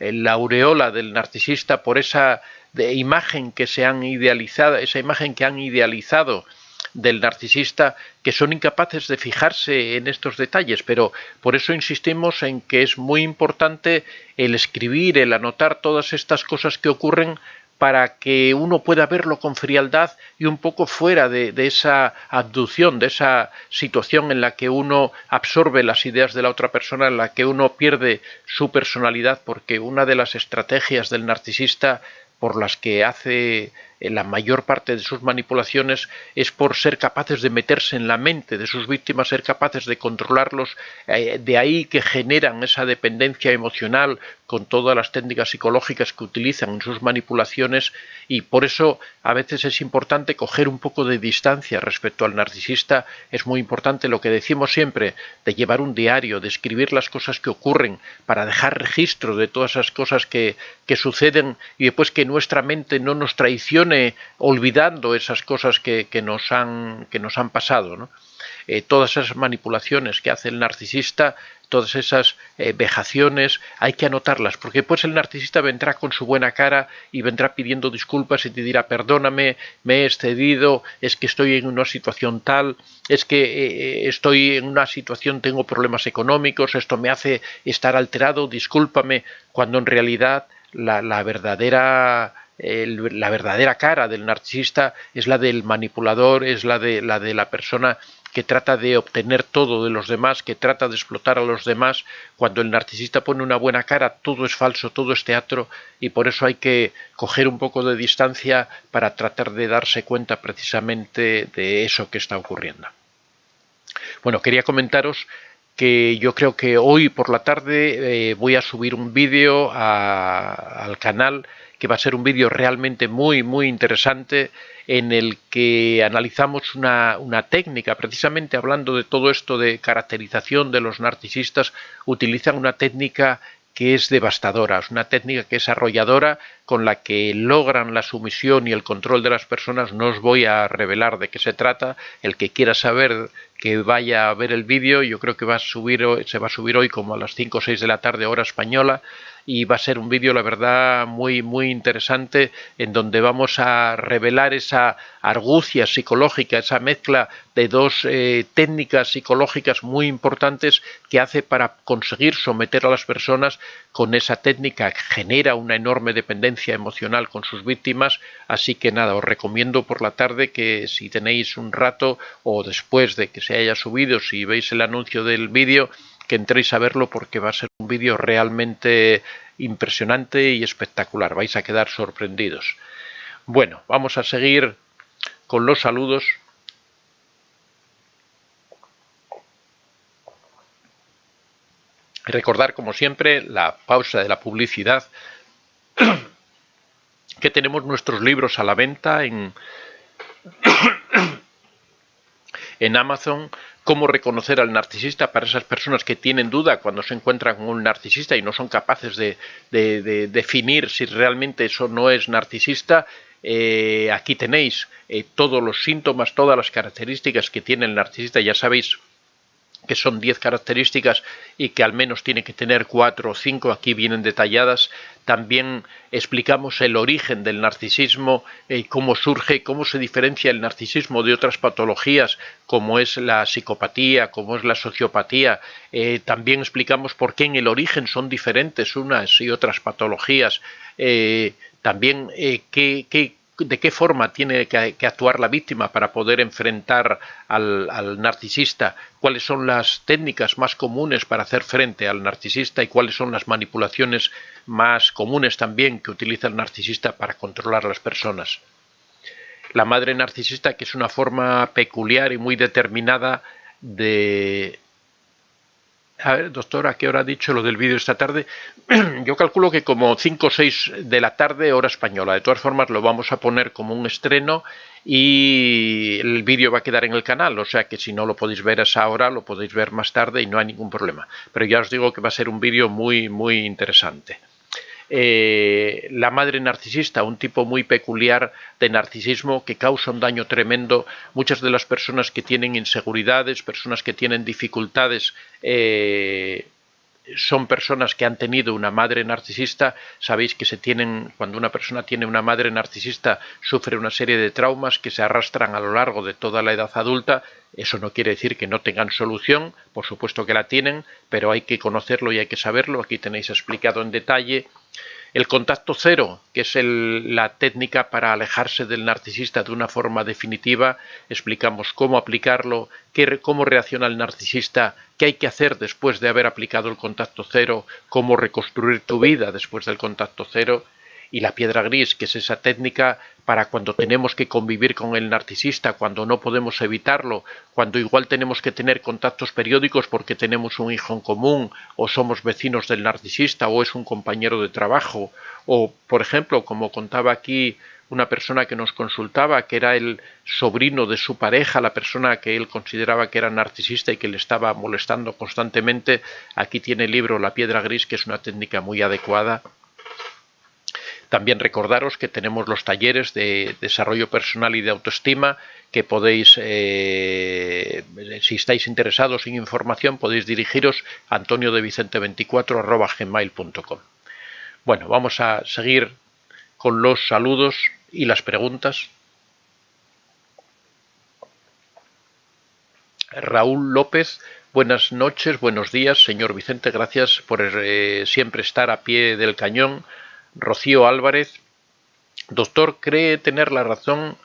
la aureola del narcisista, por esa imagen que se han idealizado, esa imagen que han idealizado del narcisista, que son incapaces de fijarse en estos detalles. Pero por eso insistimos en que es muy importante el escribir, el anotar todas estas cosas que ocurren, para que uno pueda verlo con frialdad y un poco fuera de esa abducción, de esa situación en la que uno absorbe las ideas de la otra persona, en la que uno pierde su personalidad, porque una de las estrategias del narcisista por las que hace la mayor parte de sus manipulaciones es por ser capaces de meterse en la mente de sus víctimas, ser capaces de controlarlos. De ahí que generan esa dependencia emocional con todas las técnicas psicológicas que utilizan en sus manipulaciones, y por eso a veces es importante coger un poco de distancia respecto al narcisista. Es muy importante lo que decimos siempre, de llevar un diario, de escribir las cosas que ocurren, para dejar registro de todas esas cosas que suceden, y después que nuestra mente no nos traicione olvidando esas cosas que nos han pasado, ¿no? todas esas manipulaciones que hace el narcisista, todas esas vejaciones, hay que anotarlas, porque pues el narcisista vendrá con su buena cara y vendrá pidiendo disculpas y te dirá: perdóname, me he excedido, es que estoy en una situación tal, es que estoy en una situación, tengo problemas económicos, esto me hace estar alterado, discúlpame, cuando en realidad la verdadera cara del narcisista es la del manipulador, es la de la persona que trata de obtener todo de los demás, que trata de explotar a los demás. Cuando el narcisista pone una buena cara, todo es falso, todo es teatro, y por eso hay que coger un poco de distancia para tratar de darse cuenta precisamente de eso que está ocurriendo. Bueno, quería comentaros que yo creo que hoy por la tarde voy a subir un vídeo al canal, que va a ser un vídeo realmente muy interesante, en el que analizamos una técnica, precisamente hablando de todo esto de caracterización de los narcisistas. Utilizan una técnica que es devastadora, es una técnica que es arrolladora, con la que logran la sumisión y el control de las personas. No os voy a revelar de qué se trata. El que quiera saber, que vaya a ver el vídeo. Yo creo que se va a subir hoy como a las 5 o 6 de la tarde, hora española, y va a ser un vídeo, la verdad, muy interesante, en donde vamos a revelar esa argucia psicológica, esa mezcla de dos técnicas psicológicas muy importantes que hace para conseguir someter a las personas. Con esa técnica genera una enorme dependencia emocional con sus víctimas. Así que nada, os recomiendo por la tarde que, si tenéis un rato o después de que se haya subido, si veis el anuncio del vídeo, que entréis a verlo, porque va a ser un vídeo realmente impresionante y espectacular. Vais a quedar sorprendidos. Bueno, vamos a seguir con los saludos. Recordar, como siempre, la pausa de la publicidad, que tenemos nuestros libros a la venta en Amazon. Cómo reconocer al narcisista, para esas personas que tienen duda cuando se encuentran con un narcisista y no son capaces de definir si realmente eso no es narcisista. Aquí tenéis todos los síntomas, todas las características que tiene el narcisista. Ya sabéis que son 10 características y que al menos tiene que tener 4 o 5, aquí vienen detalladas. También explicamos el origen del narcisismo, cómo surge, cómo se diferencia el narcisismo de otras patologías, como es la psicopatía, como es la sociopatía. También explicamos por qué en el origen son diferentes unas y otras patologías. También de qué forma tiene que actuar la víctima para poder enfrentar al narcisista, cuáles son las técnicas más comunes para hacer frente al narcisista y cuáles son las manipulaciones más comunes también que utiliza el narcisista para controlar a las personas. La madre narcisista, que es una forma peculiar y muy determinada de... A ver, doctor, ¿a qué hora ha dicho lo del vídeo esta tarde? Yo calculo que como 5 o 6 de la tarde, hora española. De todas formas, lo vamos a poner como un estreno y el vídeo va a quedar en el canal. O sea que si no lo podéis ver a esa hora, lo podéis ver más tarde y no hay ningún problema. Pero ya os digo que va a ser un vídeo muy interesante. La madre narcisista, un tipo muy peculiar de narcisismo que causa un daño tremendo. Muchas de las personas que tienen inseguridades, personas que tienen dificultades, son personas que han tenido una madre narcisista. Sabéis que cuando una persona tiene una madre narcisista, sufre una serie de traumas que se arrastran a lo largo de toda la edad adulta. Eso no quiere decir que no tengan solución, por supuesto que la tienen, pero hay que conocerlo y hay que saberlo. Aquí tenéis explicado en detalle. El contacto cero, que es la técnica para alejarse del narcisista de una forma definitiva. Explicamos cómo aplicarlo, cómo reacciona el narcisista, qué hay que hacer después de haber aplicado el contacto cero, cómo reconstruir tu vida después del contacto cero. Y la piedra gris, que es esa técnica para cuando tenemos que convivir con el narcisista, cuando no podemos evitarlo, cuando igual tenemos que tener contactos periódicos porque tenemos un hijo en común, o somos vecinos del narcisista, o es un compañero de trabajo, o, por ejemplo, como contaba aquí una persona que nos consultaba, que era el sobrino de su pareja, la persona que él consideraba que era narcisista y que le estaba molestando constantemente. Aquí tiene el libro La piedra gris, que es una técnica muy adecuada. También recordaros que tenemos los talleres de desarrollo personal y de autoestima que podéis, si estáis interesados en información, podéis dirigiros a antoniodevicente24@gmail.com. Bueno, vamos a seguir con los saludos y las preguntas. Raúl López, buenas noches, buenos días, señor Vicente, gracias por siempre estar a pie del cañón. Rocío Álvarez, doctor, creen tener la razón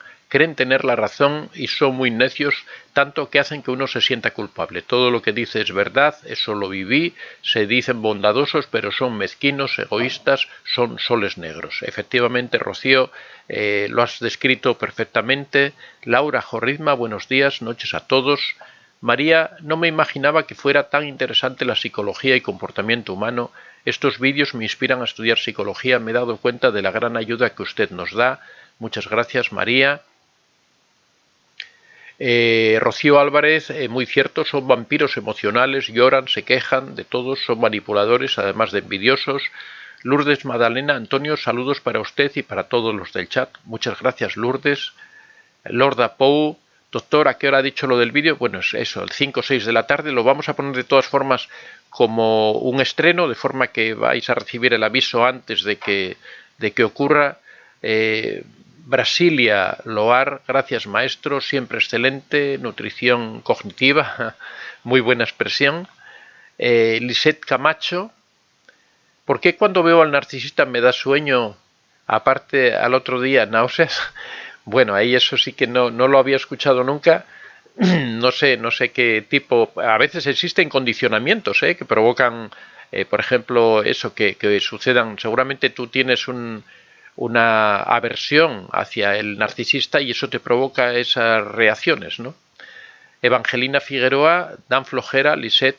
y son muy necios, tanto que hacen que uno se sienta culpable. Todo lo que dice es verdad, eso lo viví, se dicen bondadosos, pero son mezquinos, egoístas, son soles negros. Efectivamente, Rocío, lo has descrito perfectamente. Laura Jorrizma, buenos días, noches a todos. María, no me imaginaba que fuera tan interesante la psicología y comportamiento humano. Estos vídeos me inspiran a estudiar psicología. Me he dado cuenta de la gran ayuda que usted nos da. Muchas gracias, María. Rocío Álvarez, muy cierto, son vampiros emocionales, lloran, se quejan de todos, son manipuladores, además de envidiosos. Lourdes Magdalena, Antonio, saludos para usted y para todos los del chat. Muchas gracias, Lourdes. Lorda Pou, doctor, ¿a qué hora ha dicho lo del vídeo? Bueno, es eso, el 5 o 6 de la tarde. Lo vamos a poner de todas formas como un estreno, de forma que vais a recibir el aviso antes de que ocurra. Brasilia Loar, gracias maestro, siempre excelente, nutrición cognitiva, muy buena expresión. Lisette Camacho, ¿por qué cuando veo al narcisista me da sueño, aparte al otro día náuseas? Bueno, ahí eso sí que no lo había escuchado nunca. No sé qué tipo. A veces existen condicionamientos que provocan, por ejemplo, eso, que sucedan. Seguramente tú tienes una aversión hacia el narcisista y eso te provoca esas reacciones, ¿no? Evangelina Figueroa, Dan Flojera, Lisette,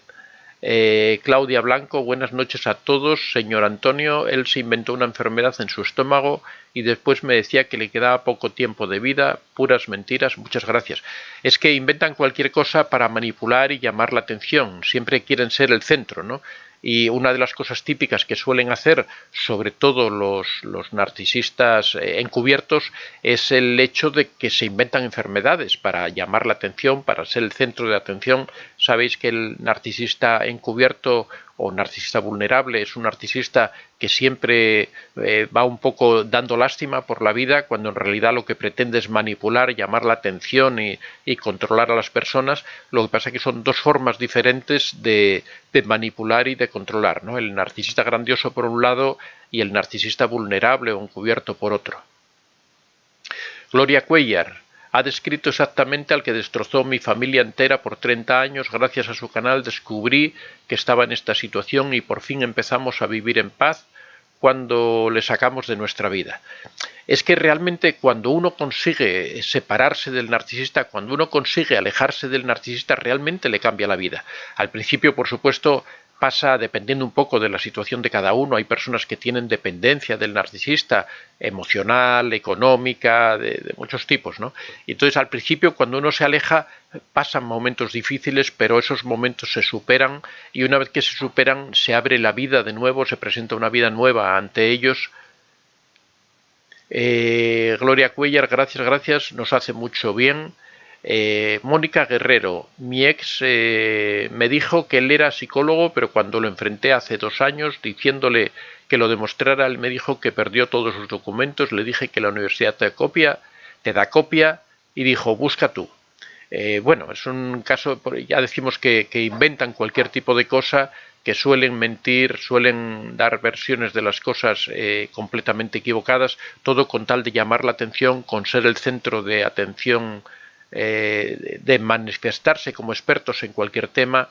Claudia Blanco, buenas noches a todos. Señor Antonio, él se inventó una enfermedad en su estómago y después me decía que le quedaba poco tiempo de vida, puras mentiras, muchas gracias. Es que inventan cualquier cosa para manipular y llamar la atención, siempre quieren ser el centro, ¿no? Y una de las cosas típicas que suelen hacer, sobre todo los narcisistas encubiertos, es el hecho de que se inventan enfermedades para llamar la atención, para ser el centro de atención. Sabéis que el narcisista encubierto o narcisista vulnerable es un narcisista que siempre va un poco dando lástima por la vida, cuando en realidad lo que pretende es manipular, llamar la atención y controlar a las personas. Lo que pasa es que son dos formas diferentes de manipular y de controlar, ¿no? El narcisista grandioso por un lado y el narcisista vulnerable o encubierto por otro. Gloria Cuellar ha descrito exactamente al que destrozó mi familia entera por 30 años. Gracias a su canal descubrí que estaba en esta situación y por fin empezamos a vivir en paz cuando le sacamos de nuestra vida. Es que realmente cuando uno consigue separarse del narcisista, cuando uno consigue alejarse del narcisista, realmente le cambia la vida. Al principio, por supuesto, pasa dependiendo un poco de la situación de cada uno. Hay personas que tienen dependencia del narcisista, emocional, económica, de muchos tipos, ¿no? Y entonces al principio cuando uno se aleja pasan momentos difíciles, pero esos momentos se superan y una vez que se superan se abre la vida de nuevo, se presenta una vida nueva ante ellos. Gloria Cuellar, gracias, nos hace mucho bien. Mónica Guerrero, mi ex me dijo que él era psicólogo, pero cuando lo enfrenté hace 2 años diciéndole que lo demostrara, él me dijo que perdió todos sus documentos. Le dije que la universidad te da copia y dijo, busca tú. Bueno, es un caso, ya decimos que inventan cualquier tipo de cosa, que suelen mentir, suelen dar versiones de las cosas completamente equivocadas, todo con tal de llamar la atención, con ser el centro de atención, de manifestarse como expertos en cualquier tema.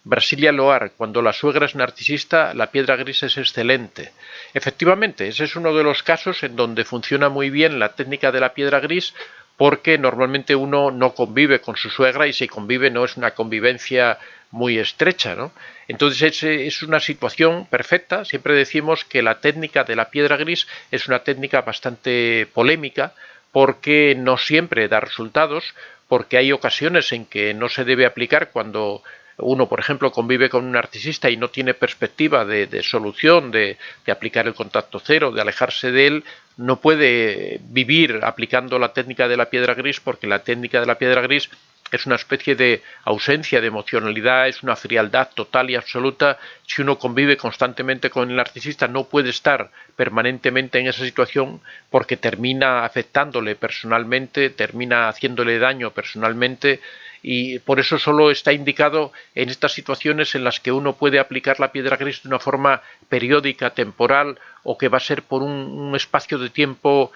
Brasilia Loar, cuando la suegra es narcisista, la piedra gris es excelente. Efectivamente, ese es uno de los casos en donde funciona muy bien la técnica de la piedra gris, porque normalmente uno no convive con su suegra y si convive no es una convivencia muy estrecha, ¿no? Entonces es una situación perfecta. Siempre decimos que la técnica de la piedra gris es una técnica bastante polémica, porque no siempre da resultados, porque hay ocasiones en que no se debe aplicar cuando uno, por ejemplo, convive con un narcisista y no tiene perspectiva de solución, de aplicar el contacto cero, de alejarse de él, no puede vivir aplicando la técnica de la piedra gris, porque la técnica de la piedra gris es una especie de ausencia de emocionalidad, es una frialdad total y absoluta. Si uno convive constantemente con el narcisista, no puede estar permanentemente en esa situación, porque termina afectándole personalmente, termina haciéndole daño personalmente, y por eso solo está indicado en estas situaciones en las que uno puede aplicar la piedra gris de una forma periódica, temporal, o que va a ser por un espacio de tiempo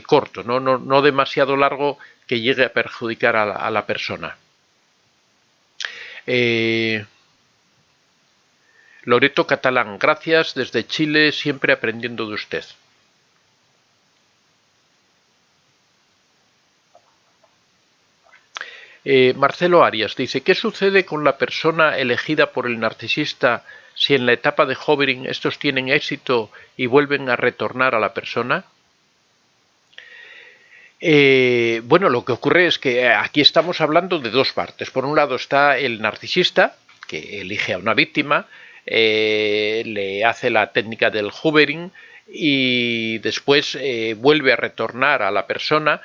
corto, no demasiado largo, que llegue a perjudicar a la persona. Loreto Catalán, gracias desde Chile, siempre aprendiendo de usted. Marcelo Arias dice, ¿qué sucede con la persona elegida por el narcisista si en la etapa de hovering estos tienen éxito y vuelven a retornar a la persona? Bueno, lo que ocurre es que aquí estamos hablando de dos partes. Por un lado está el narcisista, que elige a una víctima, le hace la técnica del hovering y después vuelve a retornar a la persona.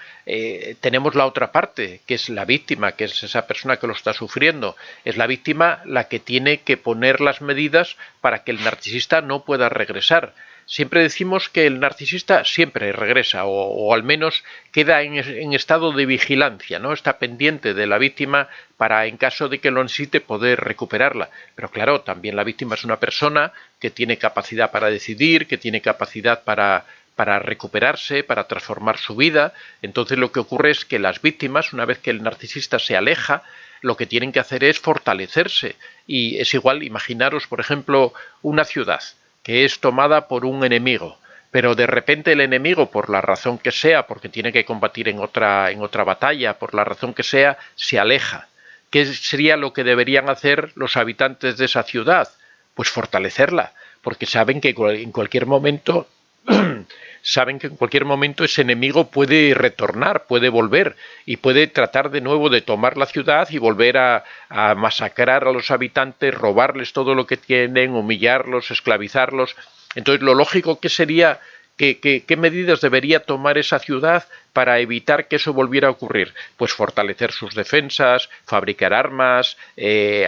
Tenemos la otra parte, que es la víctima, que es esa persona que lo está sufriendo. Es la víctima la que tiene que poner las medidas para que el narcisista no pueda regresar. Siempre decimos que el narcisista siempre regresa, o al menos queda en estado de vigilancia, ¿no? Está pendiente de la víctima para, en caso de que lo necesite, poder recuperarla. Pero claro, también la víctima es una persona que tiene capacidad para decidir, que tiene capacidad para recuperarse, para transformar su vida. Entonces lo que ocurre es que las víctimas, una vez que el narcisista se aleja, lo que tienen que hacer es fortalecerse. Y es igual, imaginaros, por ejemplo, una ciudad que es tomada por un enemigo, pero de repente el enemigo, por la razón que sea, porque tiene que combatir en otra batalla, por la razón que sea, se aleja. ¿Qué sería lo que deberían hacer los habitantes de esa ciudad? Pues fortalecerla, porque saben que en cualquier momento ese enemigo puede retornar, puede volver y puede tratar de nuevo de tomar la ciudad y volver a masacrar a los habitantes, robarles todo lo que tienen, humillarlos, esclavizarlos. Entonces lo lógico que sería, ¿qué medidas debería tomar esa ciudad para evitar que eso volviera a ocurrir? Pues fortalecer sus defensas, fabricar armas,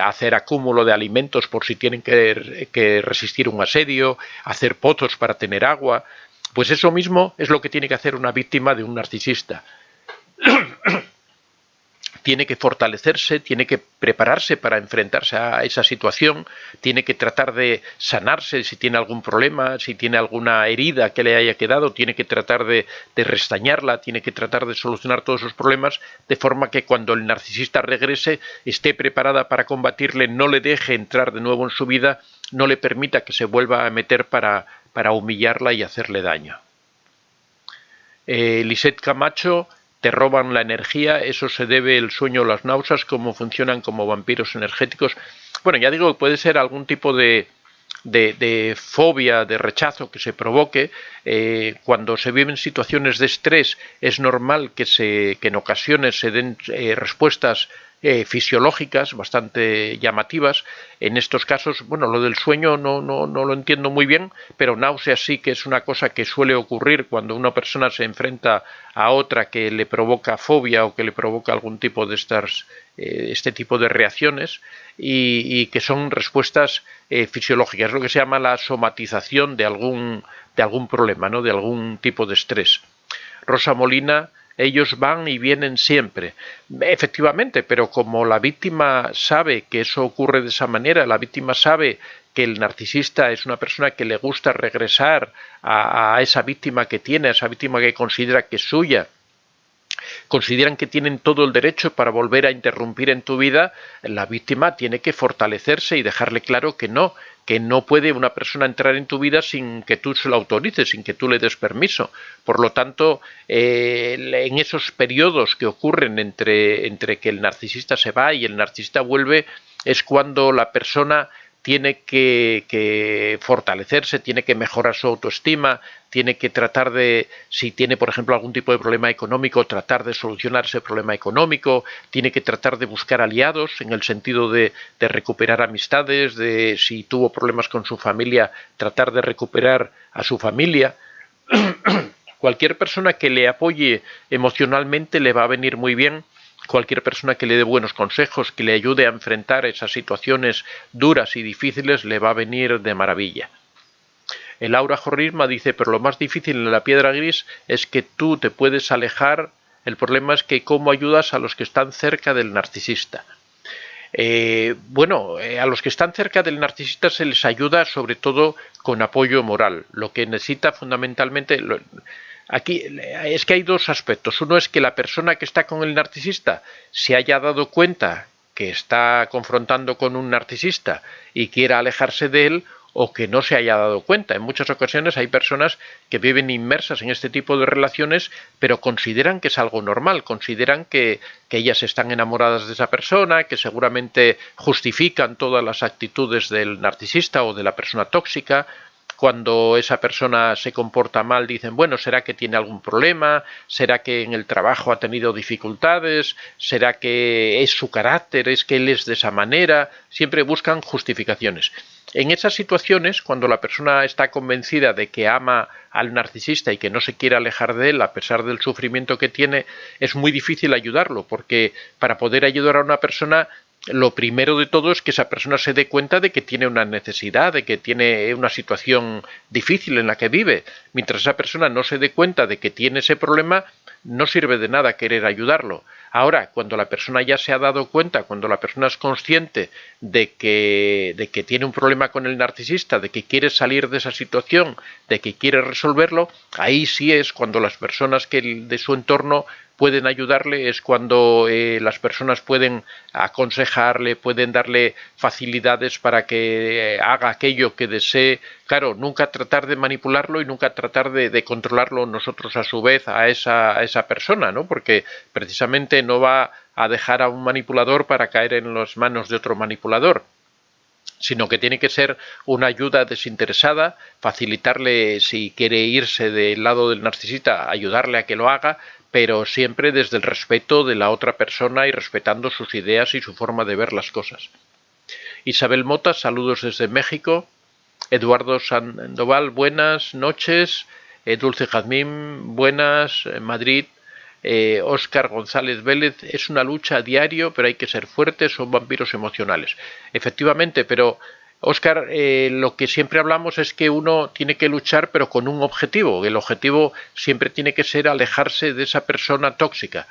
hacer acúmulo de alimentos por si tienen que resistir un asedio, hacer pozos para tener agua. Pues eso mismo es lo que tiene que hacer una víctima de un narcisista. Tiene que fortalecerse, tiene que prepararse para enfrentarse a esa situación, tiene que tratar de sanarse si tiene algún problema, si tiene alguna herida que le haya quedado, tiene que tratar de restañarla, tiene que tratar de solucionar todos esos problemas, de forma que cuando el narcisista regrese esté preparada para combatirle, no le deje entrar de nuevo en su vida, no le permita que se vuelva a meter para humillarla y hacerle daño. Lisette Camacho, te roban la energía, eso se debe el sueño o las náuseas, cómo funcionan como vampiros energéticos. Bueno, ya digo, puede ser algún tipo de fobia, de rechazo que se provoque. Cuando se viven situaciones de estrés es normal que en ocasiones se den respuestas fisiológicas bastante llamativas. En estos casos, bueno, lo del sueño no lo entiendo muy bien, pero náuseas sí que es una cosa que suele ocurrir cuando una persona se enfrenta a otra que le provoca fobia o que le provoca algún tipo de este tipo de reacciones, y que son respuestas fisiológicas, es lo que se llama la somatización de algún problema, ¿no? De algún tipo de estrés. Rosa Molina, ellos van y vienen siempre. Efectivamente, pero como la víctima sabe que eso ocurre de esa manera, la víctima sabe que el narcisista es una persona que le gusta regresar a esa víctima que tiene, a esa víctima que considera que es suya, consideran que tienen todo el derecho para volver a interrumpir en tu vida, la víctima tiene que fortalecerse y dejarle claro que no puede una persona entrar en tu vida sin que tú se lo autorices, sin que tú le des permiso. Por lo tanto, en esos periodos que ocurren entre que el narcisista se va y el narcisista vuelve, es cuando la persona tiene que fortalecerse, tiene que mejorar su autoestima, tiene que tratar de, si tiene por ejemplo algún tipo de problema económico, tratar de solucionar ese problema económico, tiene que tratar de buscar aliados en el sentido de recuperar amistades, de si tuvo problemas con su familia, tratar de recuperar a su familia. Cualquier persona que le apoye emocionalmente le va a venir muy bien. Cualquier persona que le dé buenos consejos, que le ayude a enfrentar esas situaciones duras y difíciles, le va a venir de maravilla. El Aura Jorrisma dice, pero lo más difícil en la piedra gris es que tú te puedes alejar. El problema es que cómo ayudas a los que están cerca del narcisista. A los que están cerca del narcisista se les ayuda sobre todo con apoyo moral. Lo que necesita fundamentalmente... Aquí es que hay dos aspectos. Uno es que la persona que está con el narcisista se haya dado cuenta que está confrontando con un narcisista y quiera alejarse de él, o que no se haya dado cuenta. En muchas ocasiones hay personas que viven inmersas en este tipo de relaciones, pero consideran que es algo normal, consideran que ellas están enamoradas de esa persona, que seguramente justifican todas las actitudes del narcisista o de la persona tóxica. Cuando esa persona se comporta mal, dicen, bueno, ¿será que tiene algún problema? ¿Será que en el trabajo ha tenido dificultades? ¿Será que es su carácter? ¿Es que él es de esa manera? Siempre buscan justificaciones. En esas situaciones, cuando la persona está convencida de que ama al narcisista y que no se quiere alejar de él a pesar del sufrimiento que tiene, es muy difícil ayudarlo, porque para poder ayudar a una persona, lo primero de todo es que esa persona se dé cuenta de que tiene una necesidad, de que tiene una situación difícil en la que vive. Mientras esa persona no se dé cuenta de que tiene ese problema, no sirve de nada querer ayudarlo. Ahora, cuando la persona ya se ha dado cuenta, cuando la persona es consciente de que tiene un problema con el narcisista, de que quiere salir de esa situación, de que quiere resolverlo, ahí sí es cuando las personas de su entorno pueden ayudarle, es cuando las personas pueden aconsejarle, pueden darle facilidades para que haga aquello que desee. Claro, nunca tratar de manipularlo y nunca tratar de controlarlo nosotros a su vez a esa persona, ¿no? Porque precisamente no va a dejar a un manipulador para caer en las manos de otro manipulador, sino que tiene que ser una ayuda desinteresada, facilitarle, si quiere irse del lado del narcisista, ayudarle a que lo haga, pero siempre desde el respeto de la otra persona y respetando sus ideas y su forma de ver las cosas. Isabel Mota, saludos desde México. Eduardo Sandoval, buenas noches. Dulce Jazmín, buenas. Madrid. Óscar González Vélez, es una lucha a diario, pero hay que ser fuertes, son vampiros emocionales. Efectivamente, pero Óscar, lo que siempre hablamos es que uno tiene que luchar, pero con un objetivo. El objetivo siempre tiene que ser alejarse de esa persona tóxica.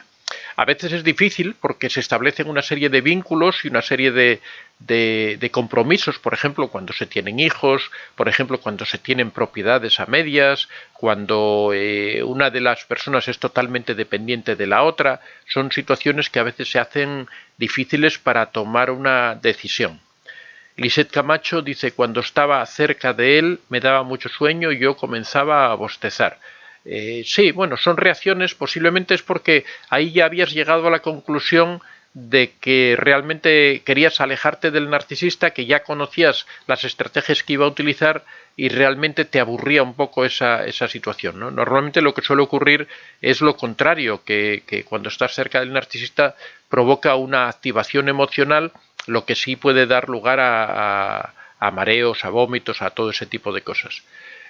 A veces es difícil porque se establecen una serie de vínculos y una serie de compromisos, por ejemplo, cuando se tienen hijos, por ejemplo, cuando se tienen propiedades a medias, cuando una de las personas es totalmente dependiente de la otra. Son situaciones que a veces se hacen difíciles para tomar una decisión. Lisette Camacho dice, cuando estaba cerca de él me daba mucho sueño y yo comenzaba a bostezar. Sí, bueno, son reacciones, posiblemente es porque ahí ya habías llegado a la conclusión de que realmente querías alejarte del narcisista, que ya conocías las estrategias que iba a utilizar y realmente te aburría un poco esa situación, ¿no? Normalmente lo que suele ocurrir es lo contrario, que cuando estás cerca del narcisista provoca una activación emocional, lo que sí puede dar lugar a mareos, a vómitos, a todo ese tipo de cosas.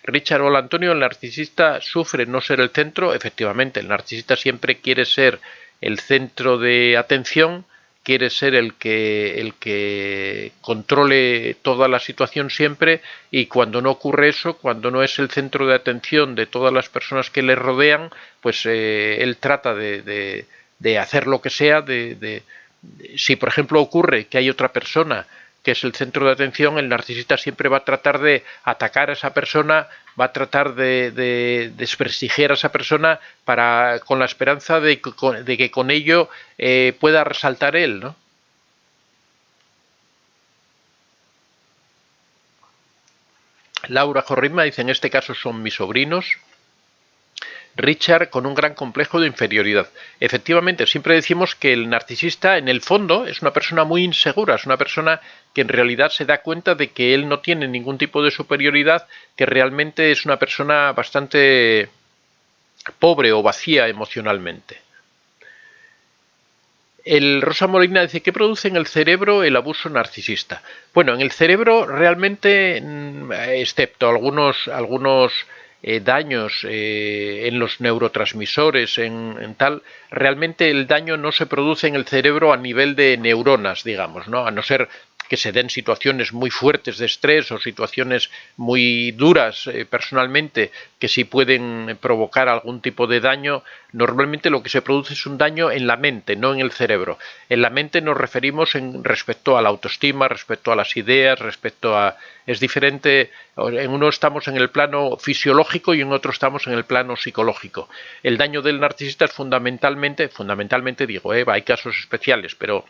Richard Hola Antonio, el narcisista sufre no ser el centro. Efectivamente, el narcisista siempre quiere ser el centro de atención, quiere ser el que controle toda la situación siempre, y cuando no ocurre eso, cuando no es el centro de atención de todas las personas que le rodean, pues él trata de hacer lo que sea, si por ejemplo ocurre que hay otra persona que es el centro de atención, el narcisista siempre va a tratar de atacar a esa persona, va a tratar de desprestigiar a esa persona con la esperanza de que con ello pueda resaltar él, ¿no? Laura Jorrima dice, en este caso son mis sobrinos. Richard con un gran complejo de inferioridad. Efectivamente, siempre decimos que el narcisista en el fondo es una persona muy insegura, es una persona que en realidad se da cuenta de que él no tiene ningún tipo de superioridad, que realmente es una persona bastante pobre o vacía emocionalmente. El Rosa Molina dice, ¿qué produce en el cerebro el abuso narcisista? Bueno, en el cerebro realmente, excepto algunos daños en los neurotransmisores, en tal, realmente el daño no se produce en el cerebro a nivel de neuronas, digamos, ¿no? A no ser que se den situaciones muy fuertes de estrés o situaciones muy duras personalmente que sí pueden provocar algún tipo de daño. Normalmente lo que se produce es un daño en la mente, no en el cerebro. En la mente nos referimos respecto a la autoestima, respecto a las ideas, respecto a... Es diferente, en uno estamos en el plano fisiológico y en otro estamos en el plano psicológico. El daño del narcisista es fundamentalmente digo, hay casos especiales, pero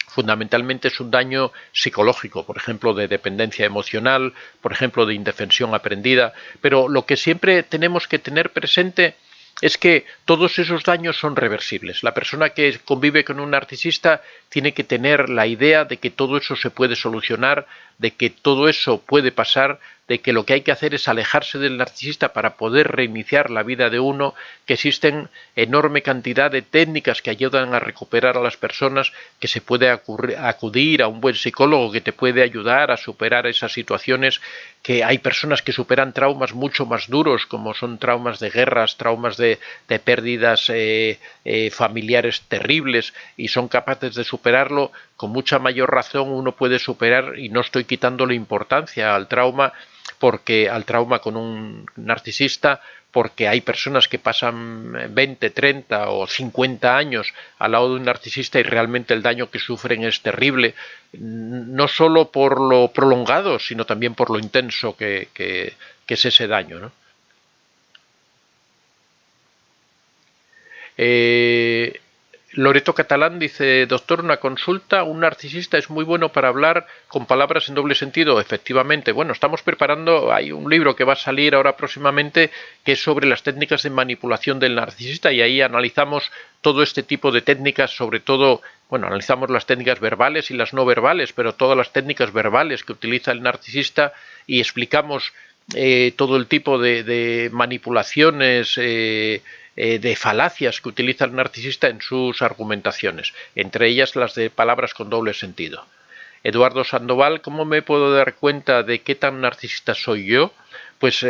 fundamentalmente es un daño psicológico, por ejemplo, de dependencia emocional, por ejemplo, de indefensión aprendida, pero lo que siempre tenemos que tener presente es que todos esos daños son reversibles. La persona que convive con un narcisista tiene que tener la idea de que todo eso se puede solucionar, de que todo eso puede pasar, de que lo que hay que hacer es alejarse del narcisista para poder reiniciar la vida de uno, que existen enorme cantidad de técnicas que ayudan a recuperar a las personas, que se puede acudir a un buen psicólogo que te puede ayudar a superar esas situaciones, que hay personas que superan traumas mucho más duros, como son traumas de guerras, traumas de pérdidas familiares terribles, y son capaces de superarlo. Con mucha mayor razón uno puede superar, y no estoy quitándole importancia al trauma con un narcisista, porque hay personas que pasan 20, 30 o 50 años al lado de un narcisista y realmente el daño que sufren es terrible, no solo por lo prolongado, sino también por lo intenso que es ese daño, ¿no? Loreto Catalán dice, doctor, una consulta, un narcisista es muy bueno para hablar con palabras en doble sentido. Efectivamente, bueno, estamos preparando, hay un libro que va a salir ahora próximamente que es sobre las técnicas de manipulación del narcisista, y ahí analizamos todo este tipo de técnicas, sobre todo, bueno, analizamos las técnicas verbales y las no verbales, pero todas las técnicas verbales que utiliza el narcisista, y explicamos todo el tipo de manipulaciones, de falacias que utiliza el narcisista en sus argumentaciones, entre ellas las de palabras con doble sentido. Eduardo Sandoval, ¿cómo me puedo dar cuenta de qué tan narcisista soy yo? Pues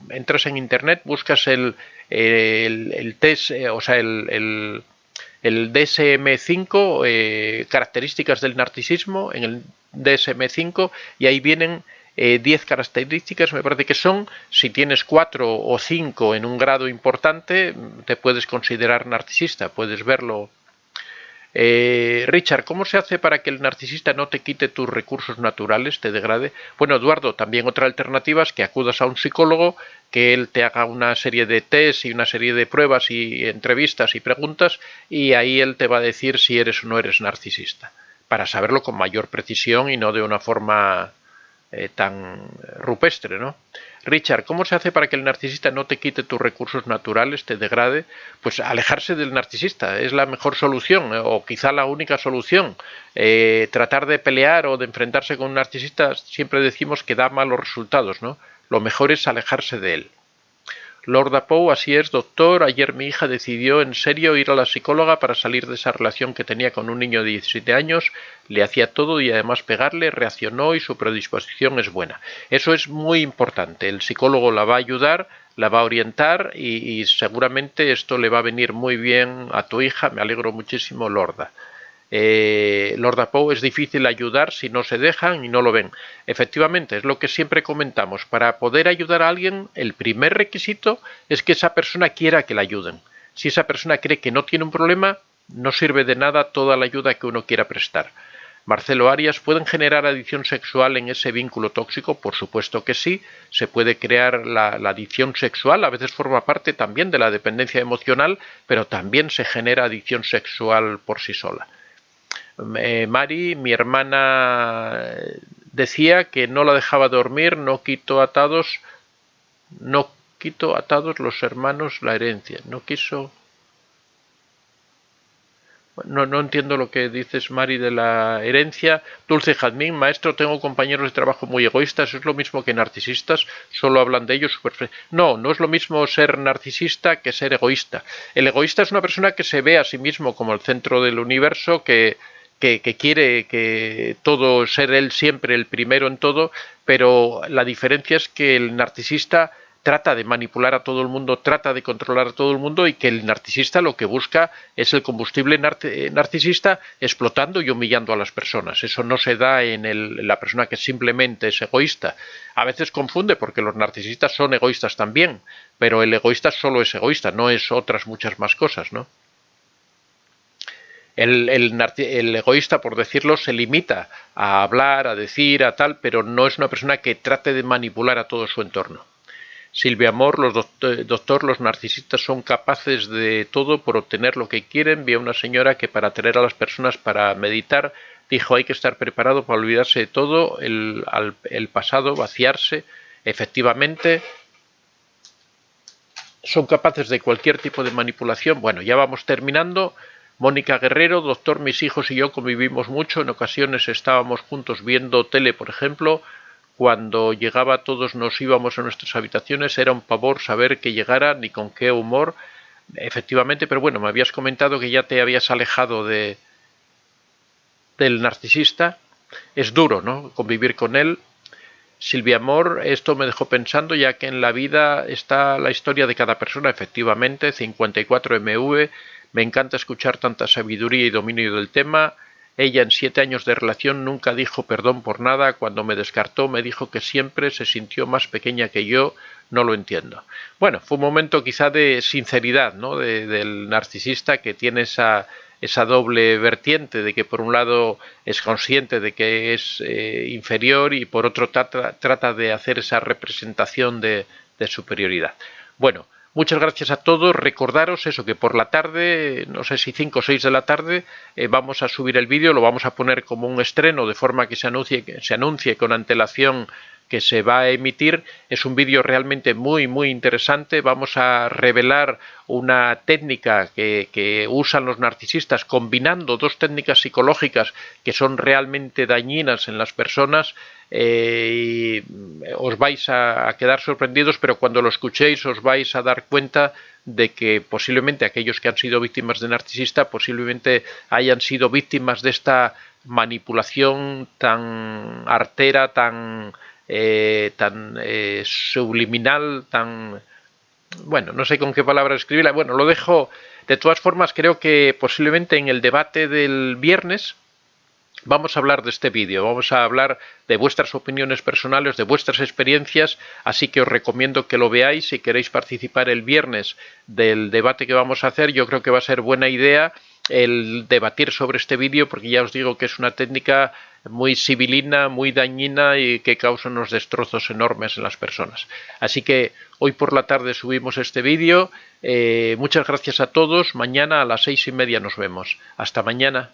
entras en internet, buscas el test, el DSM-5, características del narcisismo, en el DSM-5, y ahí vienen 10 características, me parece que son. Si tienes 4 o 5 en un grado importante, te puedes considerar narcisista, puedes verlo. Richard, ¿cómo se hace para que el narcisista no te quite tus recursos naturales, te degrade? Bueno, Eduardo, también otra alternativa es que acudas a un psicólogo, que él te haga una serie de test y una serie de pruebas y entrevistas y preguntas, y ahí él te va a decir si eres o no eres narcisista, para saberlo con mayor precisión y no de una forma tan rupestre, ¿no? Richard, ¿cómo se hace para que el narcisista no te quite tus recursos naturales, te degrade? Pues alejarse del narcisista es la mejor solución, o quizá la única solución. Tratar de pelear o de enfrentarse con un narcisista siempre decimos que da malos resultados, ¿no? Lo mejor es alejarse de él. Lord Apoe, así es, doctor. Ayer mi hija decidió en serio ir a la psicóloga para salir de esa relación que tenía con un niño de 17 años. Le hacía todo y además pegarle, reaccionó y su predisposición es buena. Eso es muy importante. El psicólogo la va a ayudar, la va a orientar y seguramente esto le va a venir muy bien a tu hija. Me alegro muchísimo, Lorda. Lord Apoe, es difícil ayudar si no se dejan y no lo ven. Efectivamente, es lo que siempre comentamos. Para poder ayudar a alguien, el primer requisito es que esa persona quiera que la ayuden. Si esa persona cree que no tiene un problema, no sirve de nada toda la ayuda que uno quiera prestar. Marcelo Arias, ¿pueden generar adicción sexual en ese vínculo tóxico? Por supuesto que sí, se puede crear la adicción sexual, a veces forma parte también de la dependencia emocional, pero también se genera adicción sexual por sí sola. Mari, mi hermana, decía que no la dejaba dormir, no poquito atados los hermanos la herencia. No quiso... No entiendo lo que dices, Mari, de la herencia. Dulce Jazmín, maestro, tengo compañeros de trabajo muy egoístas. ¿Es lo mismo que narcisistas? Solo hablan de ellos. No es lo mismo ser narcisista que ser egoísta. El egoísta es una persona que se ve a sí mismo como el centro del universo, que quiere que todo ser él siempre el primero en todo, pero la diferencia es que el narcisista trata de manipular a todo el mundo, trata de controlar a todo el mundo, y que el narcisista lo que busca es el combustible narcisista explotando y humillando a las personas. Eso no se da en la persona que simplemente es egoísta. A veces confunde porque los narcisistas son egoístas también, pero el egoísta solo es egoísta, no es otras muchas más cosas, ¿no? El egoísta, por decirlo, se limita a hablar, a decir, a tal, pero no es una persona que trate de manipular a todo su entorno. Silvia Amor, doctor, los narcisistas son capaces de todo por obtener lo que quieren. Vi a una señora que para atraer a las personas para meditar dijo hay que estar preparado para olvidarse de todo, el pasado, vaciarse. Efectivamente, son capaces de cualquier tipo de manipulación. Bueno, ya vamos terminando. Mónica Guerrero, doctor, mis hijos y yo convivimos mucho. En ocasiones estábamos juntos viendo tele, por ejemplo. Cuando llegaba todos nos íbamos a nuestras habitaciones, era un pavor saber que llegara ni con qué humor. Efectivamente, pero bueno, me habías comentado que ya te habías alejado del narcisista. Es duro, ¿no?, convivir con él. Silvia Amor, esto me dejó pensando, ya que en la vida está la historia de cada persona, efectivamente. 54 MV, me encanta escuchar tanta sabiduría y dominio del tema. Ella en 7 años de relación nunca dijo perdón por nada. Cuando me descartó me dijo que siempre se sintió más pequeña que yo. No lo entiendo. Bueno, fue un momento quizá de sinceridad, ¿no?, del narcisista, que tiene esa doble vertiente de que por un lado es consciente de que es inferior y por otro trata de hacer esa representación de superioridad. Bueno, muchas gracias a todos. Recordaros eso, que por la tarde, no sé si 5 o 6 de la tarde, vamos a subir el vídeo, lo vamos a poner como un estreno, de forma que se anuncie con antelación que se va a emitir. Es un vídeo realmente muy interesante. Vamos a revelar una técnica que usan los narcisistas, combinando dos técnicas psicológicas que son realmente dañinas en las personas. Y os vais a quedar sorprendidos, pero cuando lo escuchéis os vais a dar cuenta de que posiblemente aquellos que han sido víctimas de narcisista posiblemente hayan sido víctimas de esta manipulación tan artera, tan subliminal, tan... Bueno, no sé con qué palabra escribirla. Bueno, lo dejo. De todas formas, creo que posiblemente en el debate del viernes vamos a hablar de este vídeo, vamos a hablar de vuestras opiniones personales, de vuestras experiencias, así que os recomiendo que lo veáis. Si queréis participar el viernes del debate que vamos a hacer, yo creo que va a ser buena idea el debatir sobre este vídeo, porque ya os digo que es una técnica muy sibilina, muy dañina y que causa unos destrozos enormes en las personas. Así que hoy por la tarde subimos este vídeo. Muchas gracias a todos. Mañana a las 6:30 nos vemos. Hasta mañana.